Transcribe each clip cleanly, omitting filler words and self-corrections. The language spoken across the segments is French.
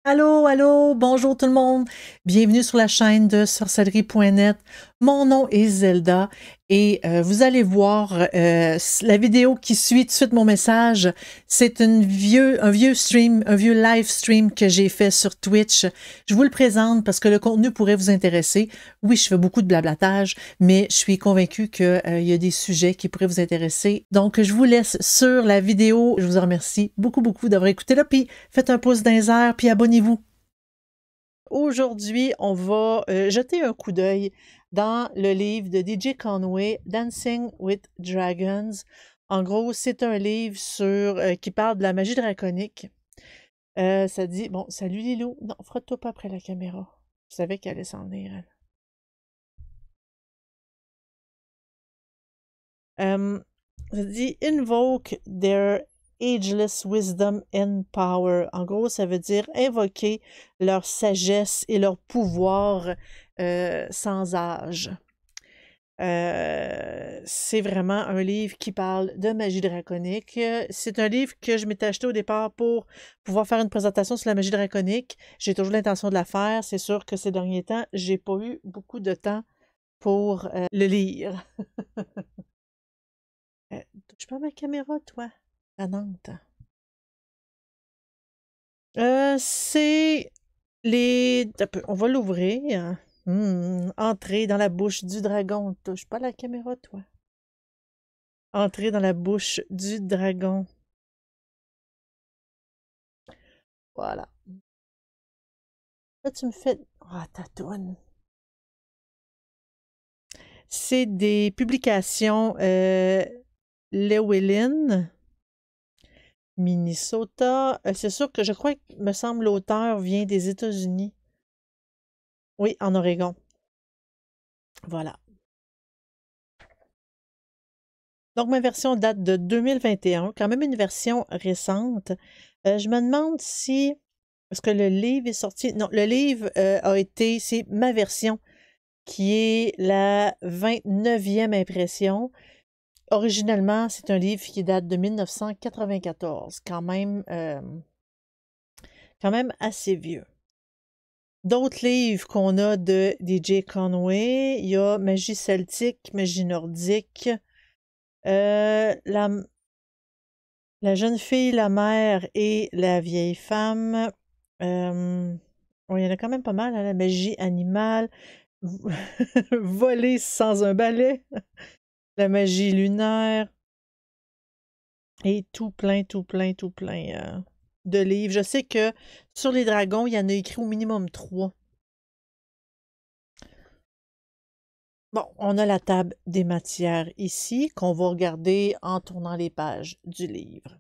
Allô, allô, bonjour tout le monde. Bienvenue sur la chaîne de sorcellerie.net. Mon nom est Zelda et vous allez voir la vidéo qui suit tout de suite mon message. C'est un vieux stream, un vieux live stream que j'ai fait sur Twitch. Je vous le présente parce que le contenu pourrait vous intéresser. Oui, je fais beaucoup de blablatage, mais je suis convaincue qu'il y a des sujets qui pourraient vous intéresser. Donc, je vous laisse sur la vidéo. Je vous en remercie beaucoup d'avoir écouté là. Puis, faites un pouce dans les airs, puis abonnez-vous. Aujourd'hui, on va jeter un coup d'œil dans le livre de DJ Conway, Dancing with Dragons. En gros, c'est un livre qui parle de la magie draconique. Ça dit, bon, salut Lilou. Non, frotte-toi pas après la caméra. Je savais qu'elle allait s'en venir, elle. Ça dit Invoke their ageless wisdom and power. En gros, ça veut dire invoquer leur sagesse et leur pouvoir sans âge. C'est vraiment un livre qui parle de magie draconique. C'est un livre que je m'étais acheté au départ pour pouvoir faire une présentation sur la magie draconique. J'ai toujours l'intention de la faire. C'est sûr que ces derniers temps, j'ai pas eu beaucoup de temps pour le lire. Touche pas à ma caméra, toi, la Nantes. C'est les. On va l'ouvrir. Entrer dans la bouche du dragon. Touche pas à la caméra, toi. Entrer dans la bouche du dragon. Voilà. Là, tu me fais. Ah, ta toune. C'est des publications Llewellyn, Minnesota. C'est sûr que je crois que, me semble, l'auteur vient des États-Unis. Oui, en Oregon. Voilà. Donc, ma version date de 2021, quand même une version récente. Je me demande si. Est-ce que le livre est sorti? Non, le livre c'est ma version, qui est la 29e impression. Originellement, c'est un livre qui date de 1994, quand même assez vieux. D'autres livres qu'on a de DJ Conway, il y a Magie celtique, Magie nordique, la jeune fille, la mère et la vieille femme. Bon, il y en a quand même pas mal, hein, la magie animale. Voler sans un balai. La magie lunaire. Et tout plein de livres. Je sais que sur les dragons, il y en a écrit au minimum 3. Bon, on a la table des matières ici, qu'on va regarder en tournant les pages du livre.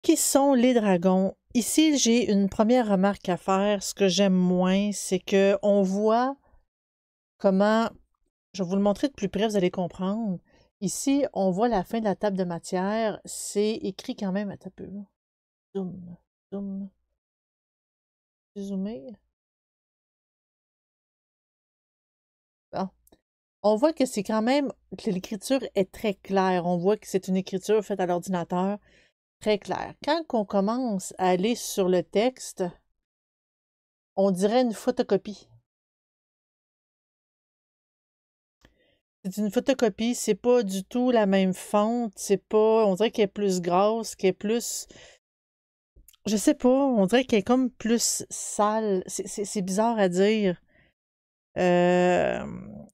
Qui sont les dragons? Ici, j'ai une première remarque à faire. Ce que j'aime moins, c'est qu'on voit comment, je vais vous le montrer de plus près, vous allez comprendre. Ici, on voit la fin de la table de matière. C'est écrit quand même, un peu. Zoom, zoom, zoomer. Bon. On voit que c'est quand même, que l'écriture est très claire. On voit que c'est une écriture faite à l'ordinateur. Très clair. Quand on commence à aller sur le texte, on dirait une photocopie. C'est une photocopie, c'est pas du tout la même fonte, c'est pas, on dirait qu'elle est plus grasse, qu'elle est plus, je sais pas, on dirait qu'elle est comme plus sale. C'est bizarre à dire. Euh,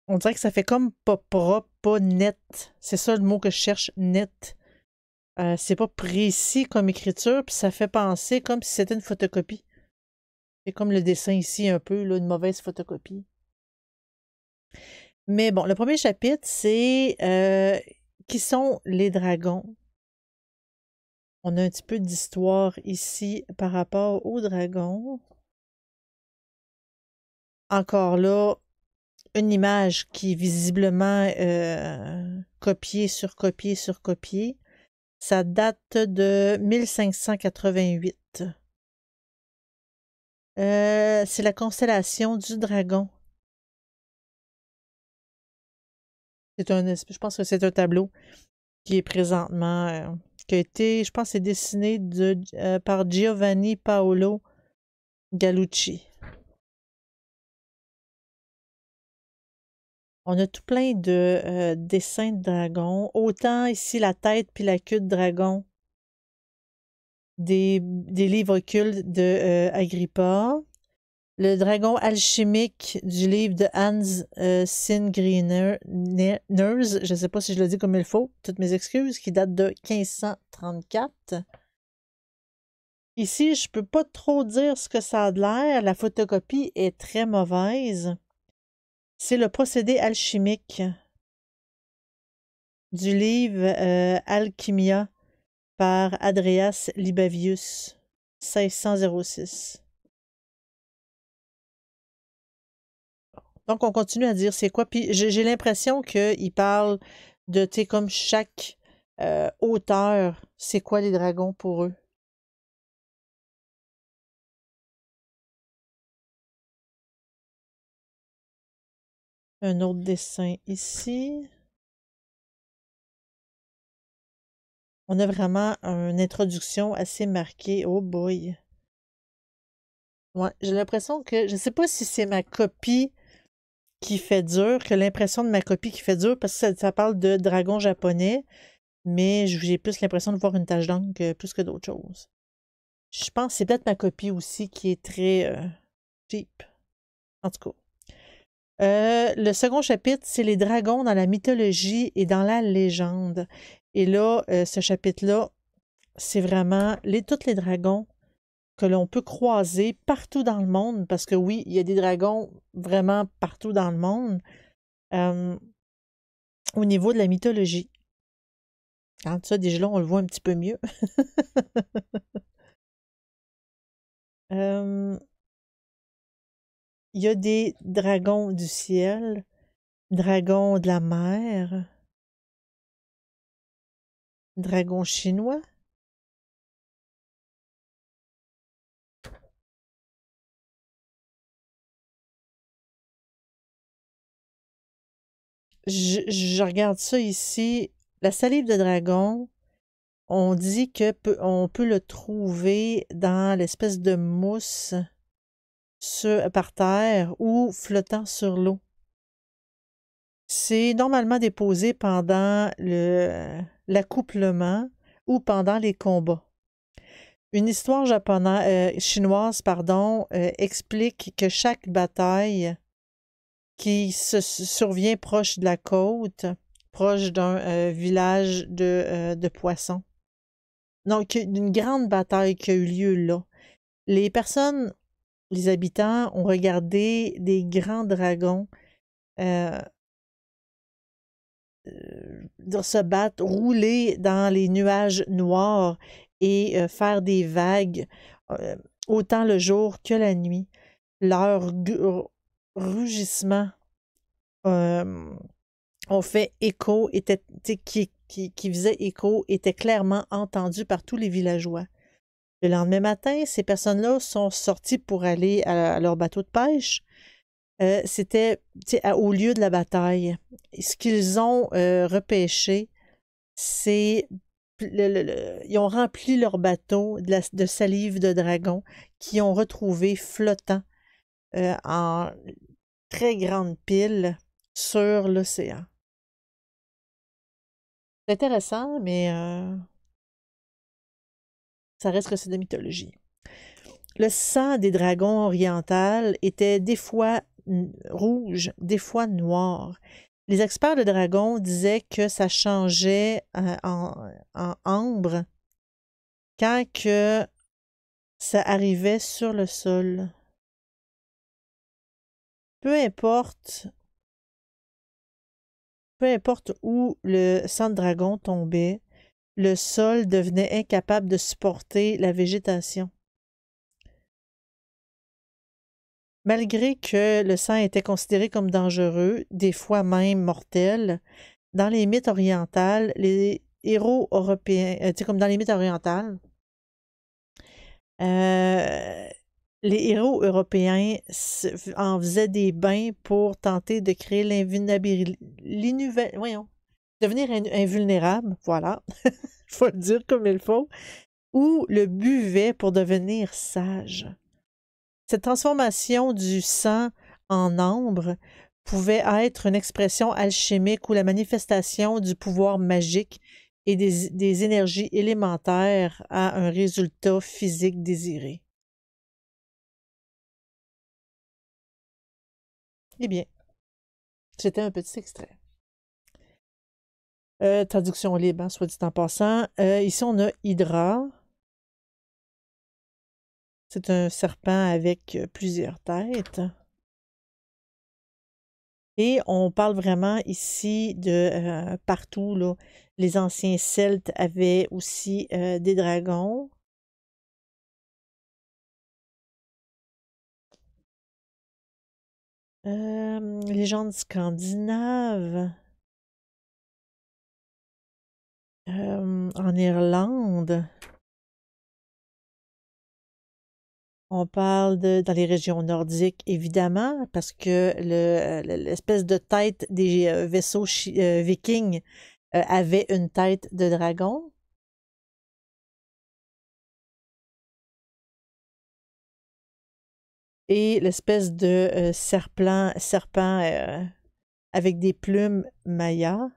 on dirait que ça fait comme pas propre, pas net. C'est ça le mot que je cherche, net. C'est pas précis comme écriture, puis ça fait penser comme si c'était une photocopie. C'est comme le dessin ici, un peu, là, une mauvaise photocopie. Mais bon, le premier chapitre, c'est qui sont les dragons. On a un petit peu d'histoire ici par rapport aux dragons. Encore là, une image qui est visiblement copiée sur copiée sur copiée. Ça date de 1588. C'est la constellation du dragon. Je pense que c'est un tableau qui est présentement, qui a été, je pense, c'est dessiné par Giovanni Paolo Galucci. On a tout plein de dessins de dragons. Autant ici la tête puis la queue de dragon des livres occultes de Agrippa. Le dragon alchimique du livre de Hans Singriners, je ne sais pas si je le dis comme il faut, toutes mes excuses, qui date de 1534. Ici, je ne peux pas trop dire ce que ça a de l'air. La photocopie est très mauvaise. C'est le procédé alchimique du livre Alchimia par Andreas Libavius, 1606. Donc, on continue à dire c'est quoi. Puis j'ai l'impression qu'il parle de, tu sais, comme chaque auteur, c'est quoi les dragons pour eux. Un autre dessin ici. On a vraiment une introduction assez marquée. Oh boy. Ouais, j'ai l'impression que, je ne sais pas si c'est ma copie qui fait dur, que l'impression de ma copie qui fait dur, parce que ça parle de dragon japonais, mais j'ai plus l'impression de voir une tache d'encre plus que d'autres choses. Je pense que c'est peut-être ma copie aussi qui est très cheap. En tout cas. Le second chapitre, c'est les dragons dans la mythologie et dans la légende. Et là, ce chapitre-là, c'est vraiment tous les dragons que l'on peut croiser partout dans le monde, parce que oui, il y a des dragons vraiment partout dans le monde au niveau de la mythologie. Quand ça, déjà là, on le voit un petit peu mieux. Il y a des dragons du ciel, dragons de la mer, dragons chinois. Je regarde ça ici. La salive de dragon, on dit on peut le trouver dans l'espèce de mousse par terre ou flottant sur l'eau. C'est normalement déposé pendant l'accouplement ou pendant les combats. Une histoire chinoise explique que chaque bataille qui se survient proche de la côte, proche d'un village de poissons. Donc, une grande bataille qui a eu lieu là. Les habitants ont regardé des grands dragons se battre, rouler dans les nuages noirs et faire des vagues autant le jour que la nuit. Leur rugissement ont fait écho, qui faisait écho, était clairement entendu par tous les villageois. Le lendemain matin, ces personnes-là sont sorties pour aller à leur bateau de pêche. C'était au lieu de la bataille. Ce qu'ils ont repêché, c'est ils ont rempli leur bateau de salive de dragon qui ont retrouvé flottant en très grande pile sur l'océan. C'est intéressant, mais ça reste que c'est de la mythologie. Le sang des dragons orientales était des fois rouge, des fois noir. Les experts de dragons disaient que ça changeait en ambre quand que ça arrivait sur le sol. Peu importe où le sang de dragon tombait, le sol devenait incapable de supporter la végétation. Malgré que le sang était considéré comme dangereux, des fois même mortel, dans les mythes orientales, les héros européens, comme dans les mythes orientales, les héros européens en faisaient des bains pour tenter de créer devenir invulnérable, voilà, il faut le dire comme il faut, ou le buvaient pour devenir sage. cette transformation du sang en ambre pouvait être une expression alchimique ou la manifestation du pouvoir magique et des énergies élémentaires à un résultat physique désiré. Eh bien, c'était un petit extrait. Traduction libre, hein, soit dit en passant. Ici, on a Hydra. C'est un serpent avec plusieurs têtes. Et on parle vraiment ici de partout, là. Les anciens Celtes avaient aussi des dragons. Légendes scandinaves. En Irlande. On parle dans les régions nordiques, évidemment, parce que l'espèce de tête des vaisseaux vikings avait une tête de dragon. Et l'espèce de serpent avec des plumes Maya.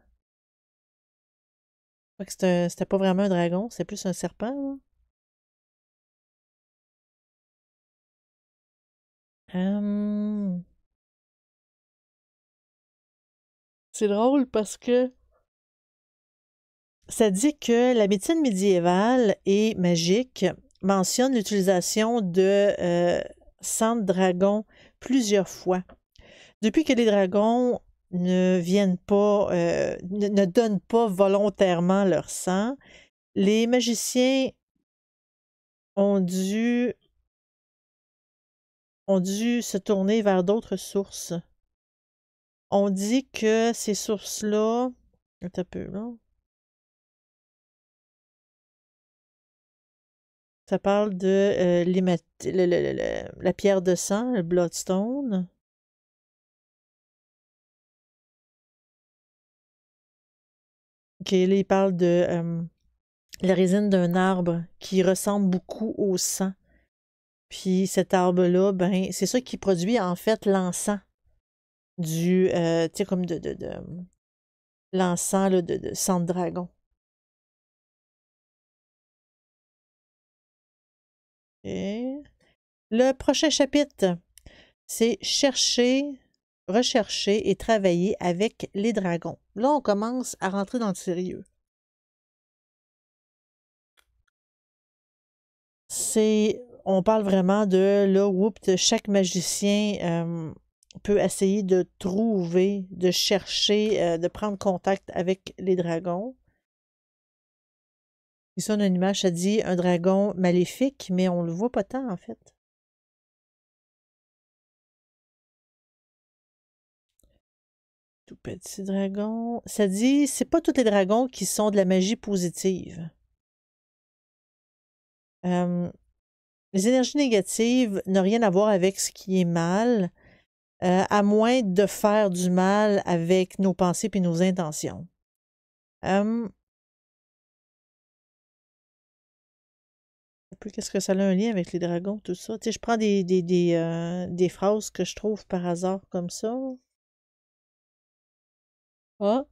Je crois que c'était pas vraiment un dragon, c'est plus un serpent, là. C'est drôle parce que ça dit que la médecine médiévale et magique mentionne l'utilisation de sang de dragon plusieurs fois. Depuis que les dragons ne viennent pas, ne donnent pas volontairement leur sang, les magiciens ont dû se tourner vers d'autres sources. On dit que ces sources-là... Un peu, là. Ça parle de la pierre de sang, le bloodstone. OK, là, il parle de la résine d'un arbre qui ressemble beaucoup au sang. Puis cet arbre-là, ben, c'est ça qui produit en fait l'encens tu sais, comme de l'encens là, de sang de dragon. Et le prochain chapitre, c'est chercher, rechercher et travailler avec les dragons. Là, on commence à rentrer dans le sérieux. On parle vraiment de là, chaque magicien peut essayer de trouver, de chercher, de prendre contact avec les dragons. Ici, on a une image, ça dit un dragon maléfique, mais on le voit pas tant, en fait. Tout petit dragon. Ça dit, c'est pas tous les dragons qui sont de la magie positive. Les énergies négatives n'ont rien à voir avec ce qui est mal, à moins de faire du mal avec nos pensées et nos intentions. Qu'est-ce que ça a un lien avec les dragons, tout ça? Tu sais, je prends des phrases que je trouve par hasard comme ça. Ah!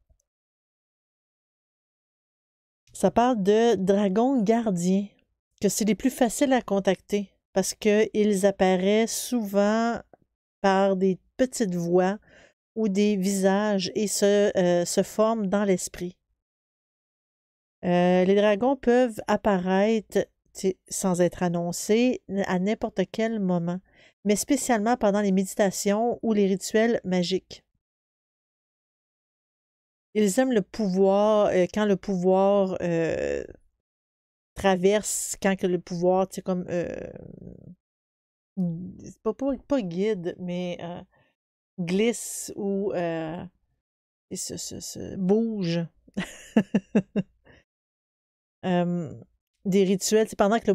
Ça parle de dragons gardiens, que c'est les plus faciles à contacter parce qu'ils apparaissent souvent par des petites voix ou des visages et se forment dans l'esprit. Les dragons peuvent apparaître sans être annoncés à n'importe quel moment, mais spécialement pendant les méditations ou les rituels magiques. Ils aiment le pouvoir, quand le pouvoir traverse, quand que le pouvoir, tu sais, comme... c'est pas guide, mais glisse ou bouge. Des rituels, c'est pendant que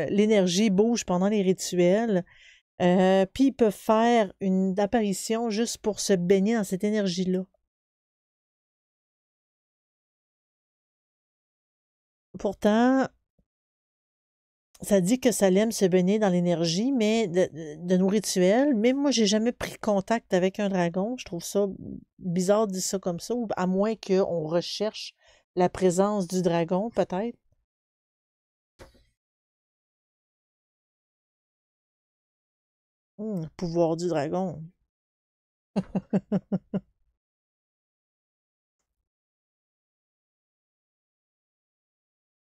l'énergie bouge pendant les rituels, puis ils peuvent faire une apparition juste pour se baigner dans cette énergie-là. Pourtant, Ça dit que ça l'aime se baigner dans l'énergie, mais de nos rituels. Mais moi, j'ai jamais pris contact avec un dragon. Je trouve ça bizarre de dire ça comme ça, ou à moins qu'on recherche la présence du dragon, peut-être. Pouvoir du dragon.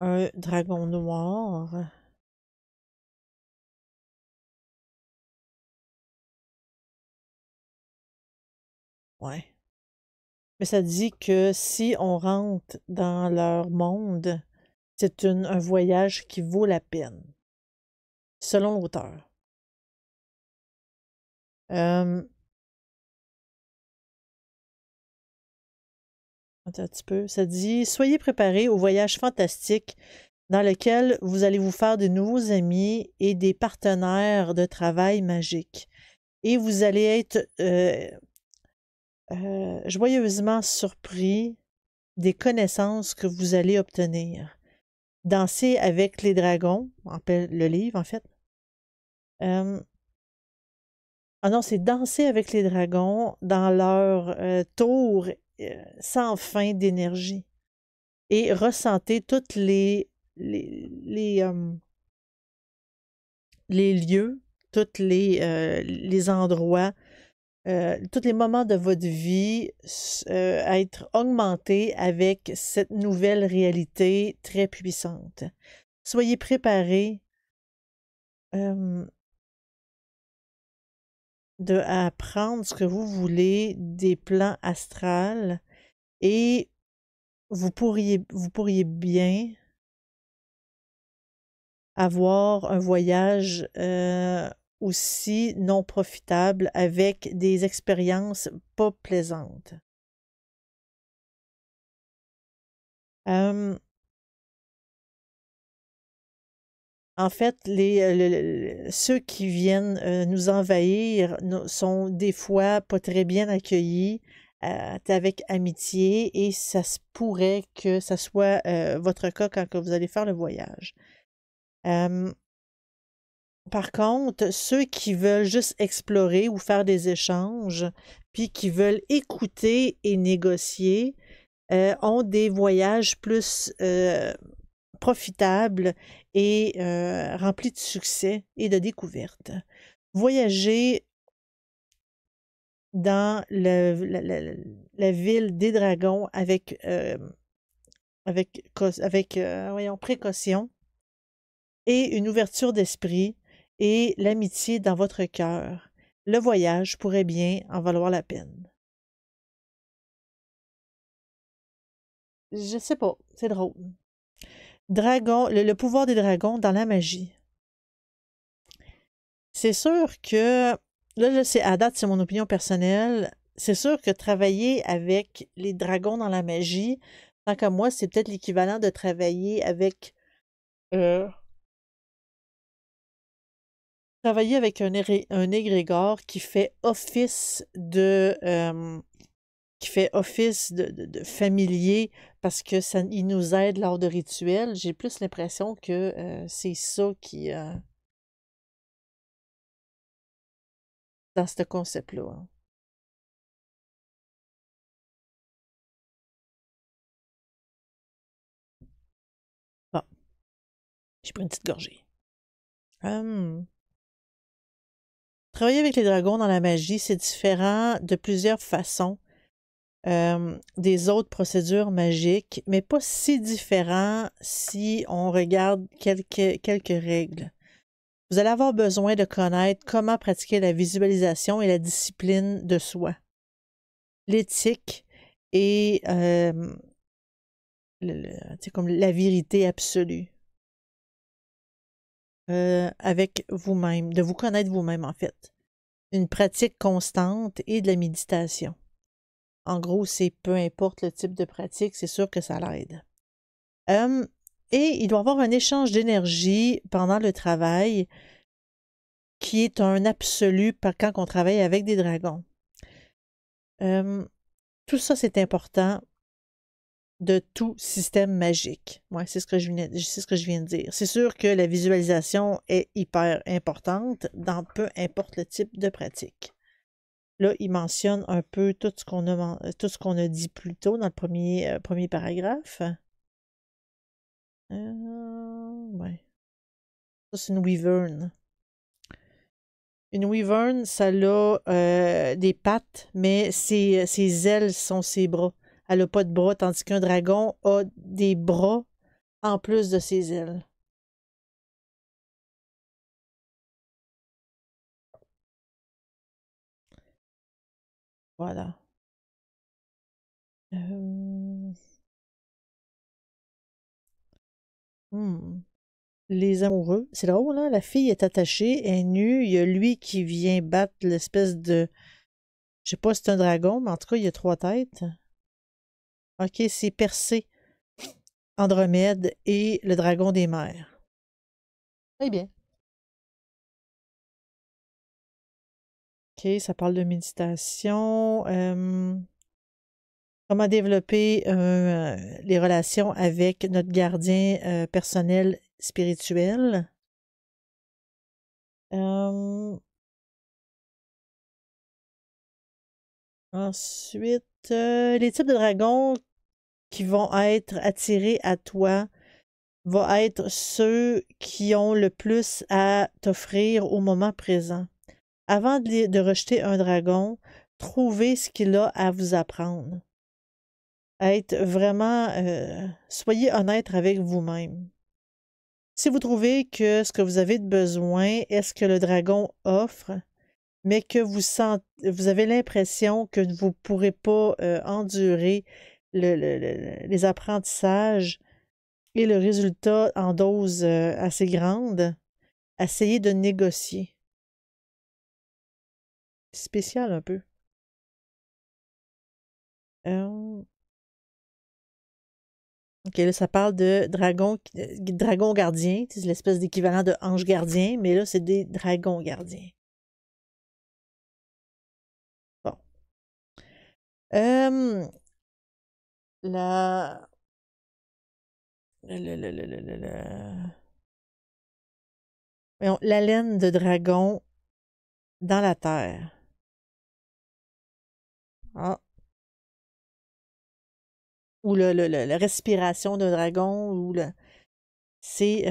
Un dragon noir. Ouais. Mais ça dit que si on rentre dans leur monde, c'est un voyage qui vaut la peine, selon l'auteur. Euh, Attends un petit peu. Ça dit: soyez préparés au voyage fantastique dans lequel vous allez vous faire de nouveaux amis et des partenaires de travail magiques. Et vous allez être joyeusement surpris des connaissances que vous allez obtenir. Danser avec les dragons, le livre en fait. Ah non, c'est danser avec les dragons dans leur tour sans fin d'énergie et ressentez toutes les lieux, tous les endroits, tous les moments de votre vie être augmentés avec cette nouvelle réalité très puissante. Soyez préparés à apprendre ce que vous voulez des plans astrales et vous pourriez bien avoir un voyage aussi non profitable avec des expériences pas plaisantes. En fait, ceux qui viennent nous envahir sont des fois pas très bien accueillis avec amitié et ça se pourrait que ça soit votre cas quand que vous allez faire le voyage. Par contre, ceux qui veulent juste explorer ou faire des échanges, puis qui veulent écouter et négocier, ont des voyages plus profitables et remplis de succès et de découvertes. Voyager dans la ville des dragons voyons, précaution et une ouverture d'esprit et l'amitié dans votre cœur. Le voyage pourrait bien en valoir la peine. Je sais pas, c'est drôle. Dragon, le pouvoir des dragons dans la magie. C'est sûr que, là, à date, c'est mon opinion personnelle. C'est sûr que travailler avec les dragons dans la magie, tant qu'à moi, c'est peut-être l'équivalent de travailler avec euh, un égrégore qui fait office de familier parce que il nous aide lors de rituels. J'ai plus l'impression que c'est ça qui dans ce concept-là, hein. Bon, j'ai pris une petite gorgée. Hum. Travailler avec les dragons dans la magie, c'est différent de plusieurs façons des autres procédures magiques, mais pas si différent si on regarde quelques règles. Vous allez avoir besoin de connaître comment pratiquer la visualisation et la discipline de soi, l'éthique et comme la vérité absolue avec vous-même, de vous connaître vous-même en fait. Une pratique constante et de la méditation. En gros, c'est peu importe le type de pratique, c'est sûr que ça l'aide. Et il doit y avoir un échange d'énergie pendant le travail qui est un absolu quand on travaille avec des dragons. Tout ça, c'est important. de tout système magique. Ouais, c'est ce que je viens de dire. C'est sûr que la visualisation est hyper importante dans peu importe le type de pratique. Là, il mentionne un peu tout ce qu'on a dit plus tôt dans le premier paragraphe. Ouais. Ça, c'est une wyvern. Une wyvern, ça a des pattes, mais ses ailes sont ses bras. Elle n'a pas de bras, tandis qu'un dragon a des bras en plus de ses ailes. Voilà. Hmm. Les amoureux. C'est drôle, hein? La fille est attachée, elle est nue. Il y a lui qui vient battre l'espèce de... Je sais pas si c'est un dragon, mais en tout cas, il y a 3 têtes. OK, c'est Persée, Andromède et le dragon des mers. Très bien. OK, ça parle de méditation. Comment développer les relations avec notre gardien personnel spirituel. Ensuite, les types de dragons qui vont être attirés à toi vont être ceux qui ont le plus à t'offrir au moment présent. Avant de rejeter un dragon, trouvez ce qu'il a à vous apprendre. Être vraiment, soyez honnête avec vous-même. Si vous trouvez que ce que vous avez de besoin est ce que le dragon offre, mais que vous avez l'impression que vous ne pourrez pas endurer les apprentissages et le résultat en dose assez grande, essayez de négocier. C'est spécial un peu. OK, là, ça parle de dragons gardiens. C'est l'espèce d'équivalent de ange gardien, mais là, c'est des dragons gardiens. Bon. La... Voyons, la laine de dragon dans la terre. Ah. Ou la respiration d'un dragon. C'est...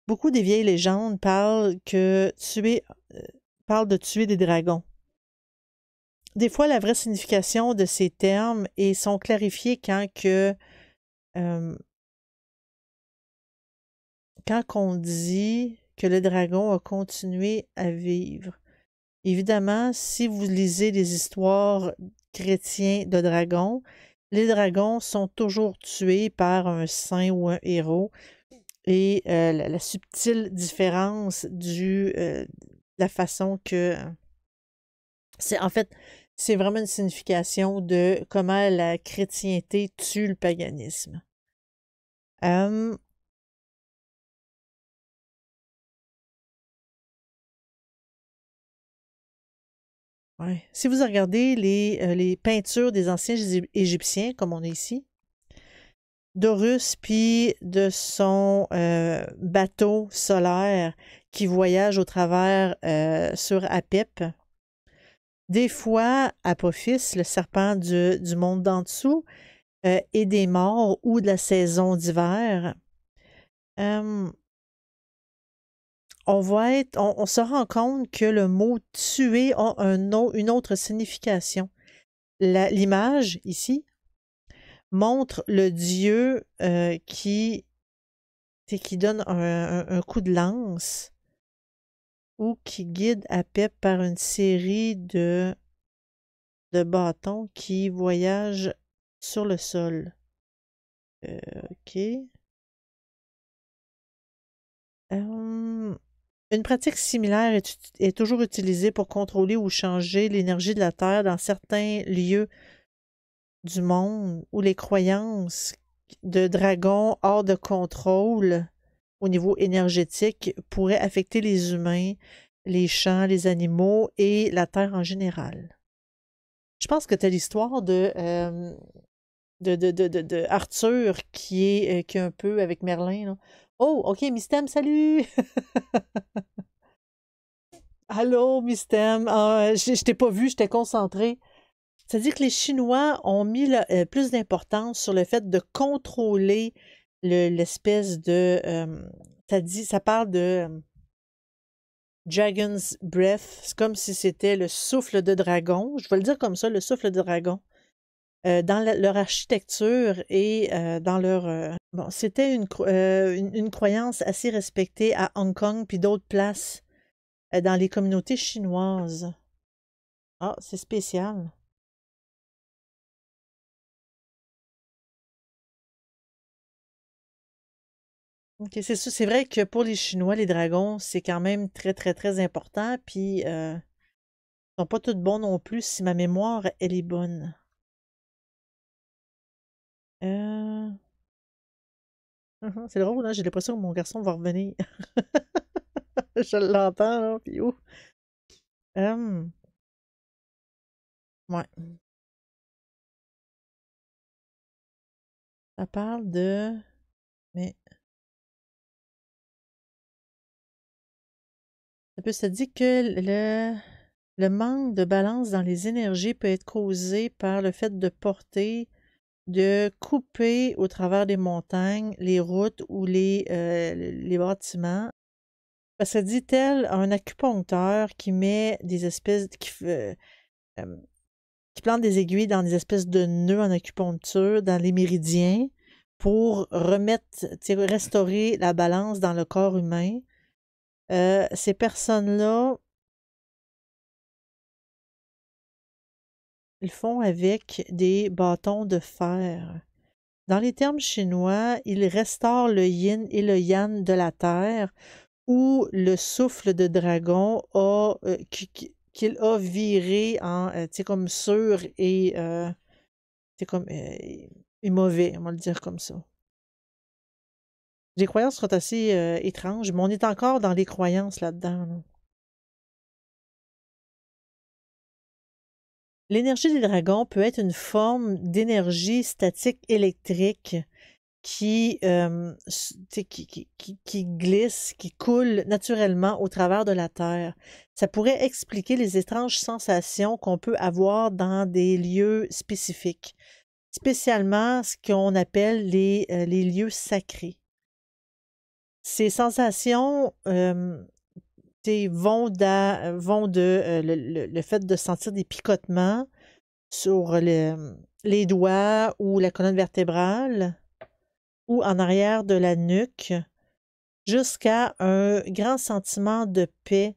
Beaucoup des vieilles légendes parlent parlent de tuer des dragons. Des fois, la vraie signification de ces termes sont clarifiés quand on dit que le dragon a continué à vivre. Évidemment, si vous lisez des histoires chrétiennes de dragons, les dragons sont toujours tués par un saint ou un héros. Et la subtile différence la façon que... En fait, c'est vraiment une signification de comment la chrétienté tue le paganisme. Ouais. Si vous regardez les peintures des anciens Égyptiens, comme on est ici, d'Horus puis de son bateau solaire qui voyage au travers sur Apep. Des fois, Apophis, le serpent du monde d'en dessous, et des morts ou de la saison d'hiver. On se rend compte que le mot tuer a une autre signification. L'image ici montre le dieu qui donne un coup de lance ou qui guide Apep par une série de bâtons qui voyagent sur le sol. OK. Une pratique similaire est toujours utilisée pour contrôler ou changer l'énergie de la Terre dans certains lieux du monde où les croyances de dragons hors de contrôle au niveau énergétique pourraient affecter les humains, les champs, les animaux et la Terre en général. Je pense que tu as l'histoire de Arthur qui est un peu avec Merlin, là. Oh, OK, Mistem, salut! Allô, Mistem. Ah, je t'ai pas vu, j'étais concentrée. C'est-à-dire que les Chinois ont mis plus d'importance sur le fait de contrôler l'espèce de... ça parle de Dragon's Breath. C'est comme si c'était le souffle de dragon. Je vais le dire comme ça, le souffle de dragon. Dans leur architecture et dans leur... bon, c'était une croyance assez respectée à Hong Kong puis d'autres places dans les communautés chinoises. Ah, c'est spécial. OK, c'est ça. C'est vrai que pour les Chinois, les dragons, c'est quand même très, très, très important. Puis, ils sont pas tous bons non plus, si ma mémoire, elle est bonne. Euh... C'est drôle, hein? J'ai l'impression que mon garçon va revenir. Je l'entends, là, puis ouf. Euh... Ouais. Ça parle de... Mais ça peut se dire que le manque de balance dans les énergies peut être causé par le fait de porter, de couper au travers des montagnes, les routes ou les bâtiments. Parce que dit tel un acupuncteur qui met des espèces, euh, qui plante des aiguilles dans des espèces de nœuds en acupuncture, dans les méridiens, pour remettre, restaurer la balance dans le corps humain. Ces personnes-là, ils font avec des bâtons de fer. Dans les termes chinois, ils restaurent le yin et le yang de la terre où le souffle de dragon qu'il a viré en, tu sais, comme sûr et, comme, et mauvais, on va le dire comme ça. Les croyances sont assez étranges, mais on est encore dans les croyances là-dedans, là. L'énergie des dragons peut être une forme d'énergie statique électrique qui glisse, qui coule naturellement au travers de la Terre. Ça pourrait expliquer les étranges sensations qu'on peut avoir dans des lieux spécifiques, spécialement ce qu'on appelle les lieux sacrés. Ces sensations vont de le fait de sentir des picotements sur les doigts ou la colonne vertébrale ou en arrière de la nuque, jusqu'à un grand sentiment de paix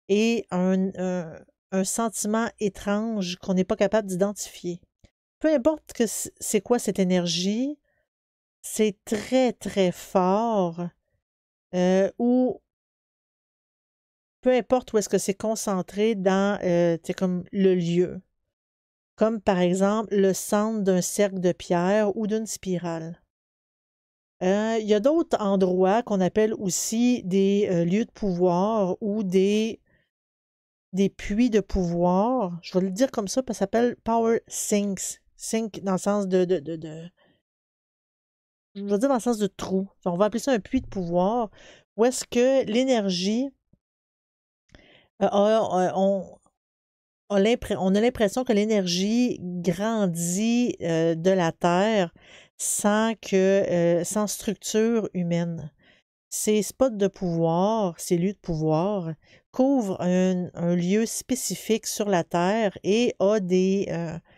et un sentiment étrange qu'on n'est pas capable d'identifier. Peu importe que c'est quoi cette énergie, c'est très, très fort, ou peu importe où est-ce que c'est concentré dans comme le lieu. Comme par exemple le centre d'un cercle de pierre ou d'une spirale. Il y a d'autres endroits qu'on appelle aussi des lieux de pouvoir ou des puits de pouvoir. Je vais le dire comme ça parce que ça s'appelle Power Sinks. Sink dans le sens je vais dire dans le sens de trou. On va appeler ça un puits de pouvoir où est-ce que l'énergie on a l'impression que l'énergie grandit de la Terre sans structure humaine. Ces spots de pouvoir, ces lieux de pouvoir, couvrent un lieu spécifique sur la Terre et a des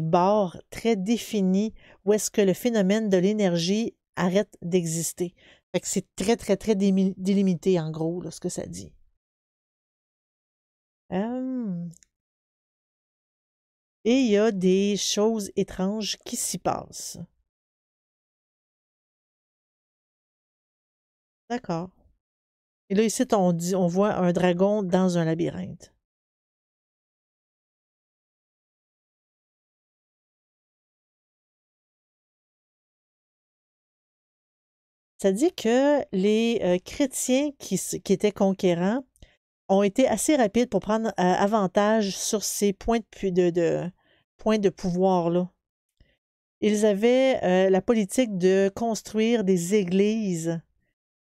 bords très définis où est-ce que le phénomène de l'énergie arrête d'exister. Fait que c'est très, très, très délimité, en gros, là, ce que ça dit. Et il y a des choses étranges qui s'y passent. D'accord. Et là, ici, on voit un dragon dans un labyrinthe. Ça dit que les chrétiens qui étaient conquérants ont été assez rapides pour prendre avantage sur ces points de pouvoir-là. Ils avaient la politique de construire des églises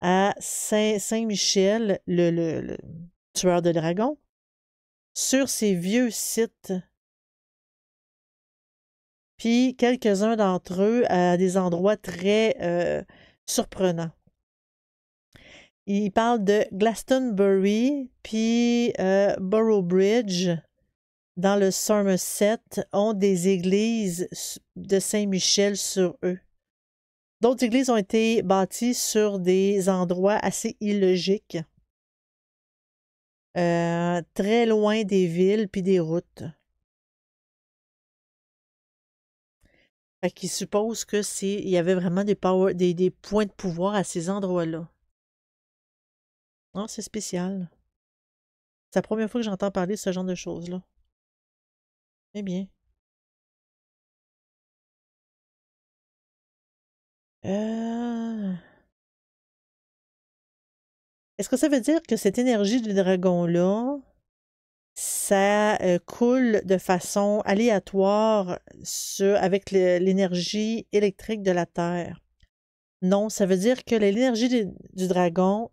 à Saint-Michel, le tueur de dragons, sur ces vieux sites. Puis quelques-uns d'entre eux à des endroits très surprenants. Il parle de Glastonbury, puis Boroughbridge, dans le Somerset, ont des églises de Saint-Michel sur eux. D'autres églises ont été bâties sur des endroits assez illogiques, très loin des villes puis des routes. Fait qu'il suppose que il y avait vraiment des points de pouvoir à ces endroits-là. Non, c'est spécial. C'est la première fois que j'entends parler de ce genre de choses-là. Eh bien. Est-ce que ça veut dire que cette énergie du dragon-là, ça coule de façon aléatoire avec l'énergie électrique de la Terre? Non, ça veut dire que l'énergie du dragon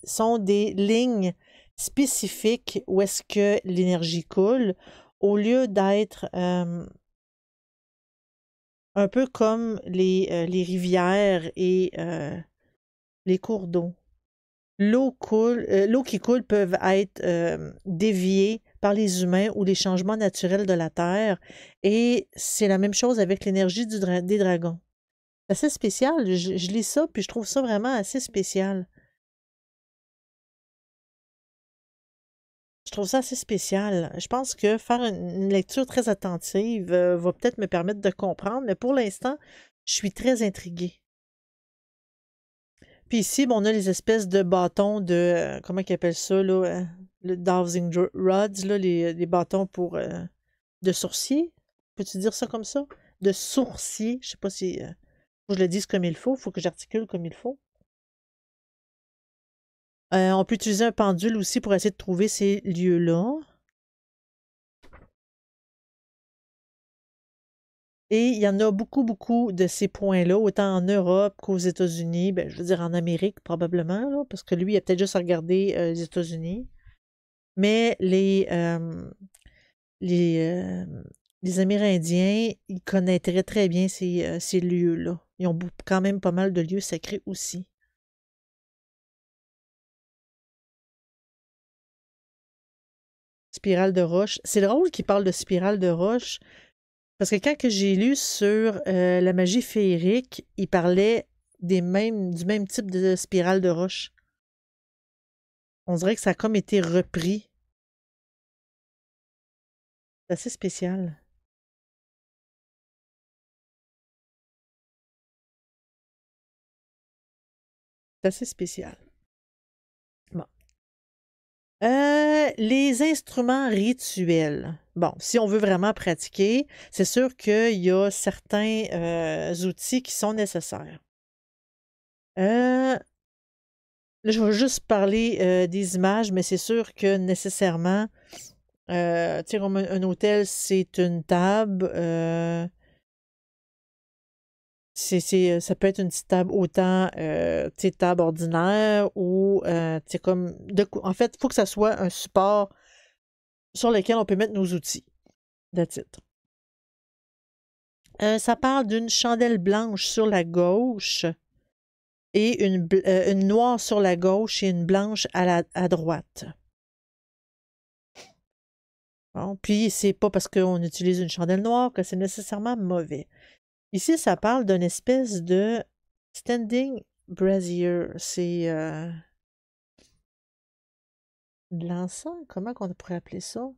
sont des lignes spécifiques où est-ce que l'énergie coule, au lieu d'être un peu comme les rivières et les cours d'eau. L'eau qui coule peuvent être déviées par les humains ou les changements naturels de la Terre. Et c'est la même chose avec l'énergie des dragons. C'est assez spécial. Je lis ça, puis je trouve ça vraiment assez spécial. Je trouve ça assez spécial. Je pense que faire une lecture très attentive va peut-être me permettre de comprendre, mais pour l'instant, je suis très intriguée. Puis ici, on a les espèces de bâtons comment ils appellent ça, là, le dowsing rods, là, les bâtons de sourcier. Peux-tu dire ça comme ça? De sourcier. Je sais pas si faut que je le dise comme il faut que j'articule comme il faut. On peut utiliser un pendule aussi pour essayer de trouver ces lieux-là. Et il y en a beaucoup, beaucoup de ces points-là, autant en Europe qu'aux États-Unis. Ben, je veux dire en Amérique probablement, là, parce que lui, il a peut-être juste regardé les États-Unis. Mais les, euh, les Amérindiens, ils connaîtraient très bien ces lieux-là. Ils ont quand même pas mal de lieux sacrés aussi. Spirale de roche. C'est drôle qu'il parle de spirale de roche, parce que quand que j'ai lu sur la magie féerique, il parlait du même type de spirale de roche. On dirait que ça a comme été repris. C'est assez spécial. C'est assez spécial. Bon. Les instruments rituels. Bon, si on veut vraiment pratiquer, c'est sûr qu'il y a certains outils qui sont nécessaires. Là, je vais juste parler des images, mais c'est sûr que nécessairement, tu sais, comme un hôtel, c'est une table. Ça peut être une petite table autant, tu sais, table ordinaire ou, tu sais, comme, en fait, il faut que ça soit un support sur lequel on peut mettre nos outils. That's it. Ça parle d'une chandelle blanche sur la gauche et une noire sur la gauche et une blanche à droite. Bon, puis c'est pas parce qu'on utilise une chandelle noire que c'est nécessairement mauvais. Ici, ça parle d'une espèce de standing brazier. C'est de l'encens? Comment qu'on pourrait appeler ça?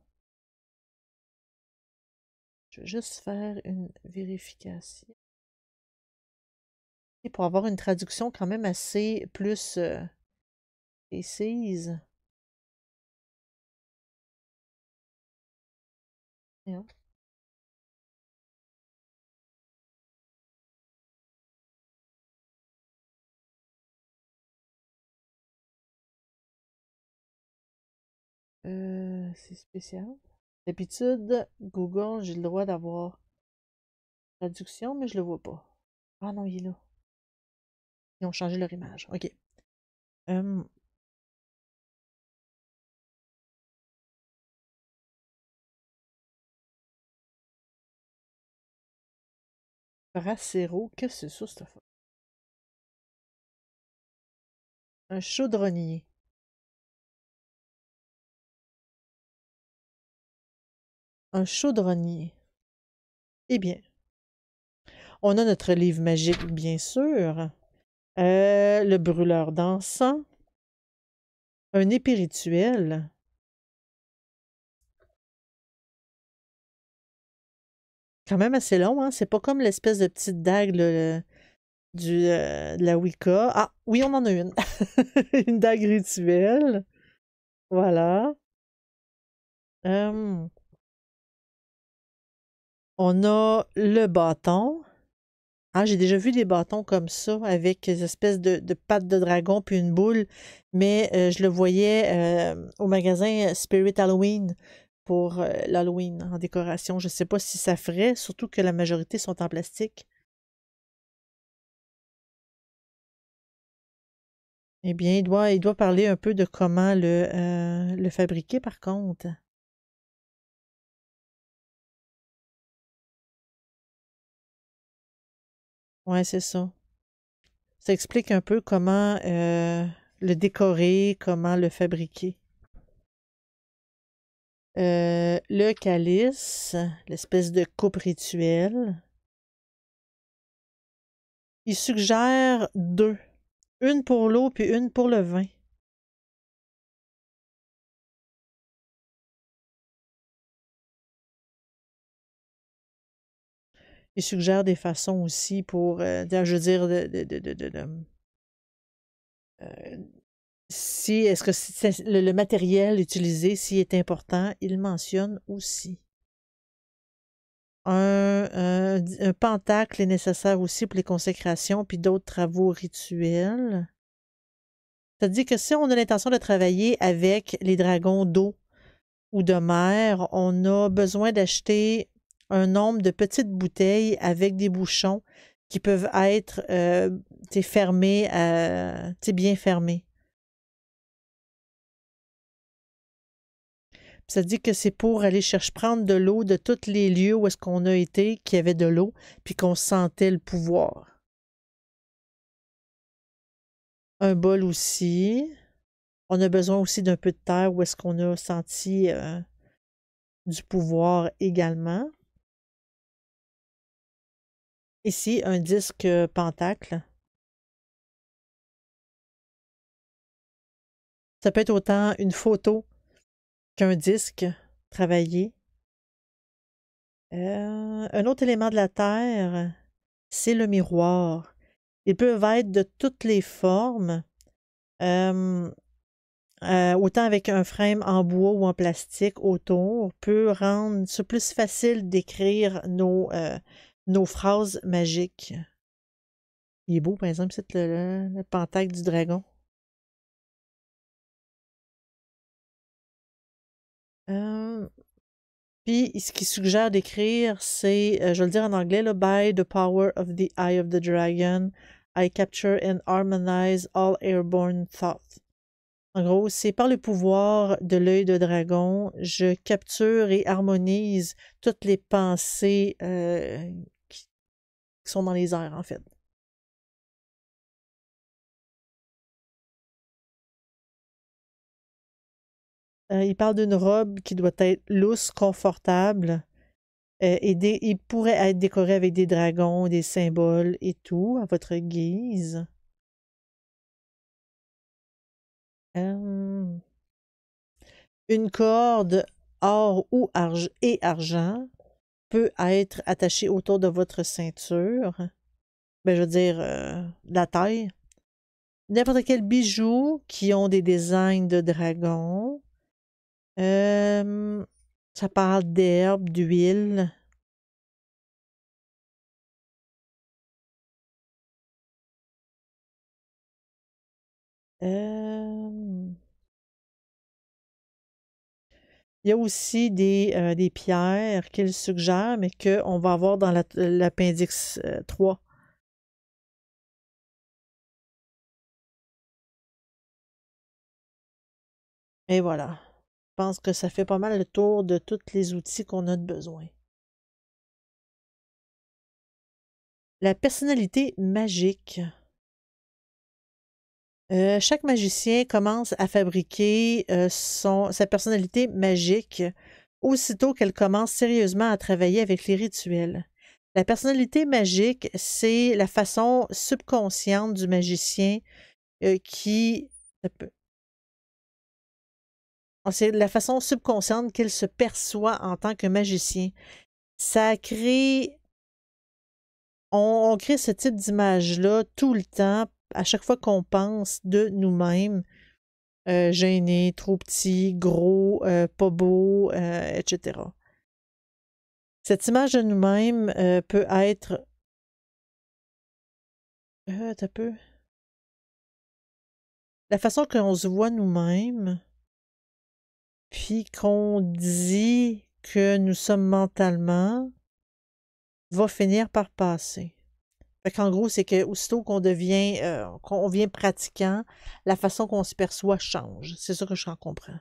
Je vais juste faire une vérification. Et pour avoir une traduction quand même assez plus précise. Voyons. C'est spécial. D'habitude, Google, j'ai le droit d'avoir traduction, mais je le vois pas. Ah non, il est là. Ils ont changé leur image. OK. Euh, Bracero, qu'est-ce que c'est ça, cette affaire? Un chaudronnier. Un chaudronnier. Eh bien, on a notre livre magique, bien sûr. Le brûleur d'encens. Un épée rituel. Quand même assez long, hein? C'est pas comme l'espèce de petite dague là, de la Wicca. Ah, oui, on en a une. Une dague rituelle. Voilà. Euh, on a le bâton. Ah, j'ai déjà vu des bâtons comme ça, avec des espèces de pattes de dragon puis une boule, mais je le voyais au magasin Spirit Halloween pour l'Halloween en décoration. Je ne sais pas si ça ferait, surtout que la majorité sont en plastique. Eh bien, il doit parler un peu de comment le fabriquer, par contre. Ouais, c'est ça. Ça explique un peu comment le décorer, comment le fabriquer. Le calice, l'espèce de coupe rituelle. Il suggère deux. Une pour l'eau puis une pour le vin. Il suggère des façons aussi pour, je veux dire, euh, si, est-ce que le matériel utilisé, s'il est important, il mentionne aussi. Un pentacle est nécessaire aussi pour les consécrations puis d'autres travaux rituels. Ça dit que si on a l'intention de travailler avec les dragons d'eau ou de mer, on a besoin d'acheter un nombre de petites bouteilles avec des bouchons qui peuvent être fermés, bien fermés. Ça dit que c'est pour aller chercher, prendre de l'eau de tous les lieux où est-ce qu'on a été, qu'il y avait de l'eau, puis qu'on sentait le pouvoir. Un bol aussi. On a besoin aussi d'un peu de terre où est-ce qu'on a senti du pouvoir également. Ici, un disque pentacle. Ça peut être autant une photo qu'un disque travaillé. Un autre élément de la Terre, c'est le miroir. Ils peuvent être de toutes les formes, euh, autant avec un frame en bois ou en plastique autour, peut rendre ça plus facile d'écrire nos phrases magiques. Il est beau, par exemple, c'est le pentacle du dragon. Euh, Puis, ce qu'il suggère d'écrire, c'est, je vais le dire en anglais, là, By the power of the eye of the dragon, I capture and harmonize all airborne thoughts. En gros, c'est par le pouvoir de l'œil de dragon, je capture et harmonise toutes les pensées qui sont dans les airs, en fait. Il parle d'une robe qui doit être lousse, confortable, il pourrait être décoré avec des dragons, des symboles et tout, à votre guise. Euh, une corde or ou et argent peut être attachée autour de votre ceinture. Ben, je veux dire, la taille. N'importe quel bijou qui ont des designs de dragon. Euh, Ça parle d'herbe, d'huile. Euh, Il y a aussi des pierres qu'il suggère, mais qu'on va avoir dans l'appendice 3. Et voilà. Je pense que ça fait pas mal le tour de tous les outils qu'on a de besoin. La personnalité magique. Chaque magicien commence à fabriquer sa personnalité magique aussitôt qu'elle commence sérieusement à travailler avec les rituels. La personnalité magique, c'est la façon subconsciente du magicien qui... C'est la façon subconsciente qu'il se perçoit en tant que magicien. Ça crée... On crée ce type d'image-là tout le temps, à chaque fois qu'on pense de nous-mêmes. Gêné, trop petit, gros, pas beau, etc. Cette image de nous-mêmes peut être... t'as peu. La façon qu'on se voit nous-mêmes, puis qu'on dit que nous sommes mentalement, va finir par passer. Fait qu'en gros, c'est que aussitôt qu'on devient pratiquant, la façon qu'on se perçoit change. C'est ça que je comprends.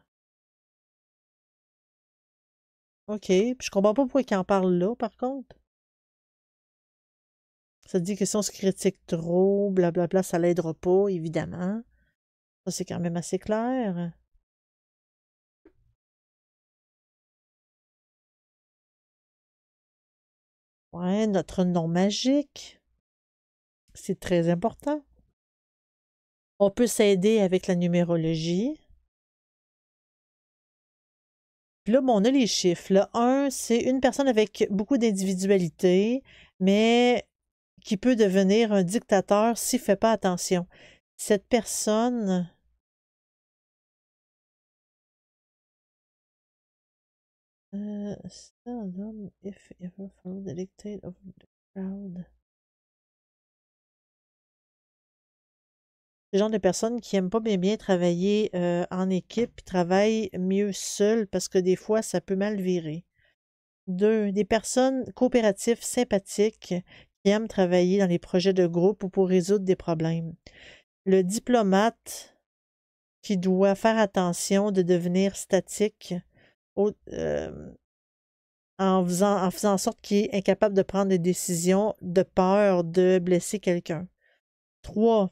OK. Puis je comprends pas pourquoi il en parle là, par contre. Ça dit que si on se critique trop, blablabla, ça l'aidera pas, évidemment. Ça, c'est quand même assez clair. Ouais, notre nom magique, c'est très important. On peut s'aider avec la numérologie. Puis là, bon, on a les chiffres. Le 1, c'est une personne avec beaucoup d'individualité, mais qui peut devenir un dictateur s'il ne fait pas attention. Cette personne, seldom, if ever, follow the dictate of the crowd. C'est le genre de personnes qui n'aiment pas bien travailler en équipe, puis travaillent mieux seules parce que des fois, ça peut mal virer. 2, des personnes coopératives sympathiques qui aiment travailler dans les projets de groupe ou pour résoudre des problèmes. Le diplomate qui doit faire attention de devenir statique au- euh, en faisant en sorte qu'il est incapable de prendre des décisions de peur de blesser quelqu'un. 3,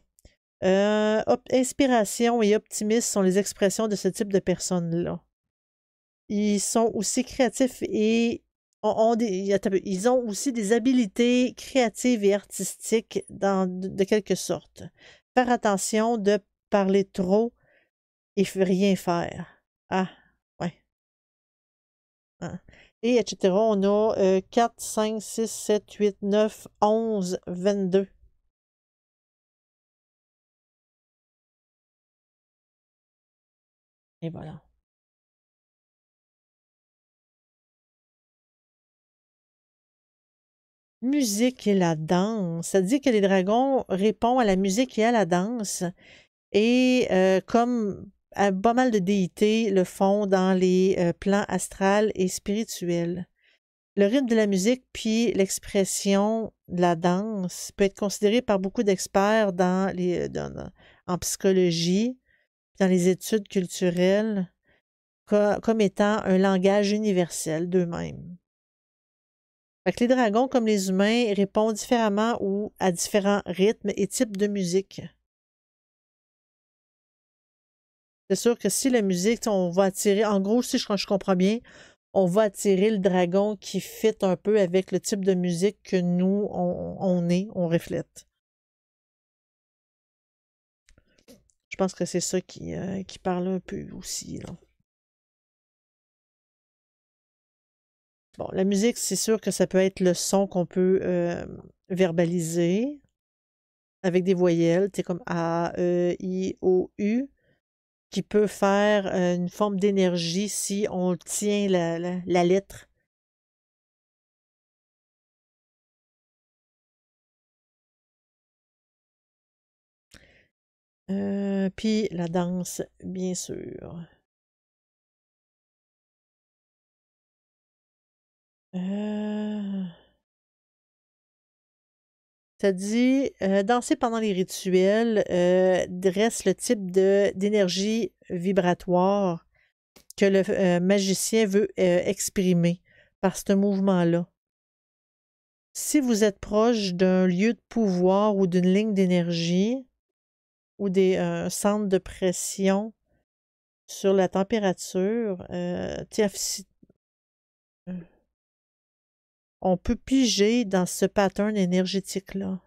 inspiration et optimisme sont les expressions de ce type de personnes-là. Ils sont aussi créatifs et ils ont aussi des habiletés créatives et artistiques de quelque sorte. Faire attention de parler trop et rien faire. Ah, ouais. Hein. Et etc. On a 4, 5, 6, 7, 8, 9, 11, 22. Et voilà. Musique et la danse. Ça dit que les dragons répondent à la musique et à la danse. Et comme pas mal de déités le font dans les plans astral et spirituels. Le rythme de la musique puis l'expression de la danse peut être considéré par beaucoup d'experts en psychologie, dans les études culturelles, comme étant un langage universel d'eux-mêmes. Fait que les dragons, comme les humains, répondent différemment ou à différents rythmes et types de musique. C'est sûr que si la musique, on va attirer, en gros, si je comprends bien, on va attirer le dragon qui fit un peu avec le type de musique que nous, on reflète. Je pense que c'est ça qui parle un peu aussi, là. Bon, la musique, c'est sûr que ça peut être le son qu'on peut verbaliser avec des voyelles, c'est comme A, E, I, O, U, qui peut faire une forme d'énergie si on tient la lettre. Puis la danse, bien sûr. Ça dit, danser pendant les rituels dresse le type d'énergie vibratoire que le magicien veut exprimer par ce mouvement-là. Si vous êtes proche d'un lieu de pouvoir ou d'une ligne d'énergie ou des centres de pression sur la température, on peut piger dans ce pattern énergétique-là.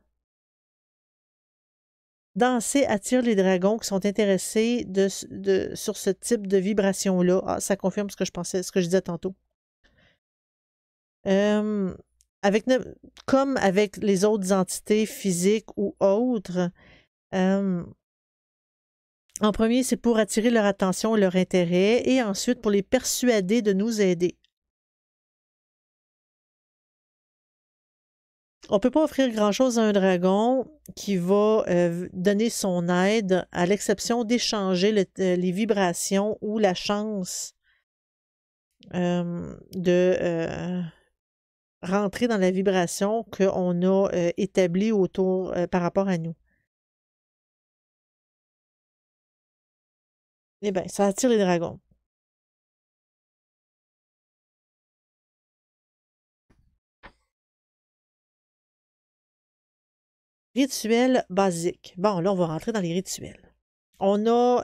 Danser attire les dragons qui sont intéressés sur ce type de vibration-là. Ah, ça confirme ce que je pensais, ce que je disais tantôt. Euh, comme avec les autres entités physiques ou autres, en premier, c'est pour attirer leur attention et leur intérêt, et ensuite pour les persuader de nous aider. On ne peut pas offrir grand-chose à un dragon qui va donner son aide, à l'exception d'échanger les vibrations ou la chance de rentrer dans la vibration qu'on a établie autour par rapport à nous. Eh bien, ça attire les dragons. Rituel basique. Bon, là, on va rentrer dans les rituels. On a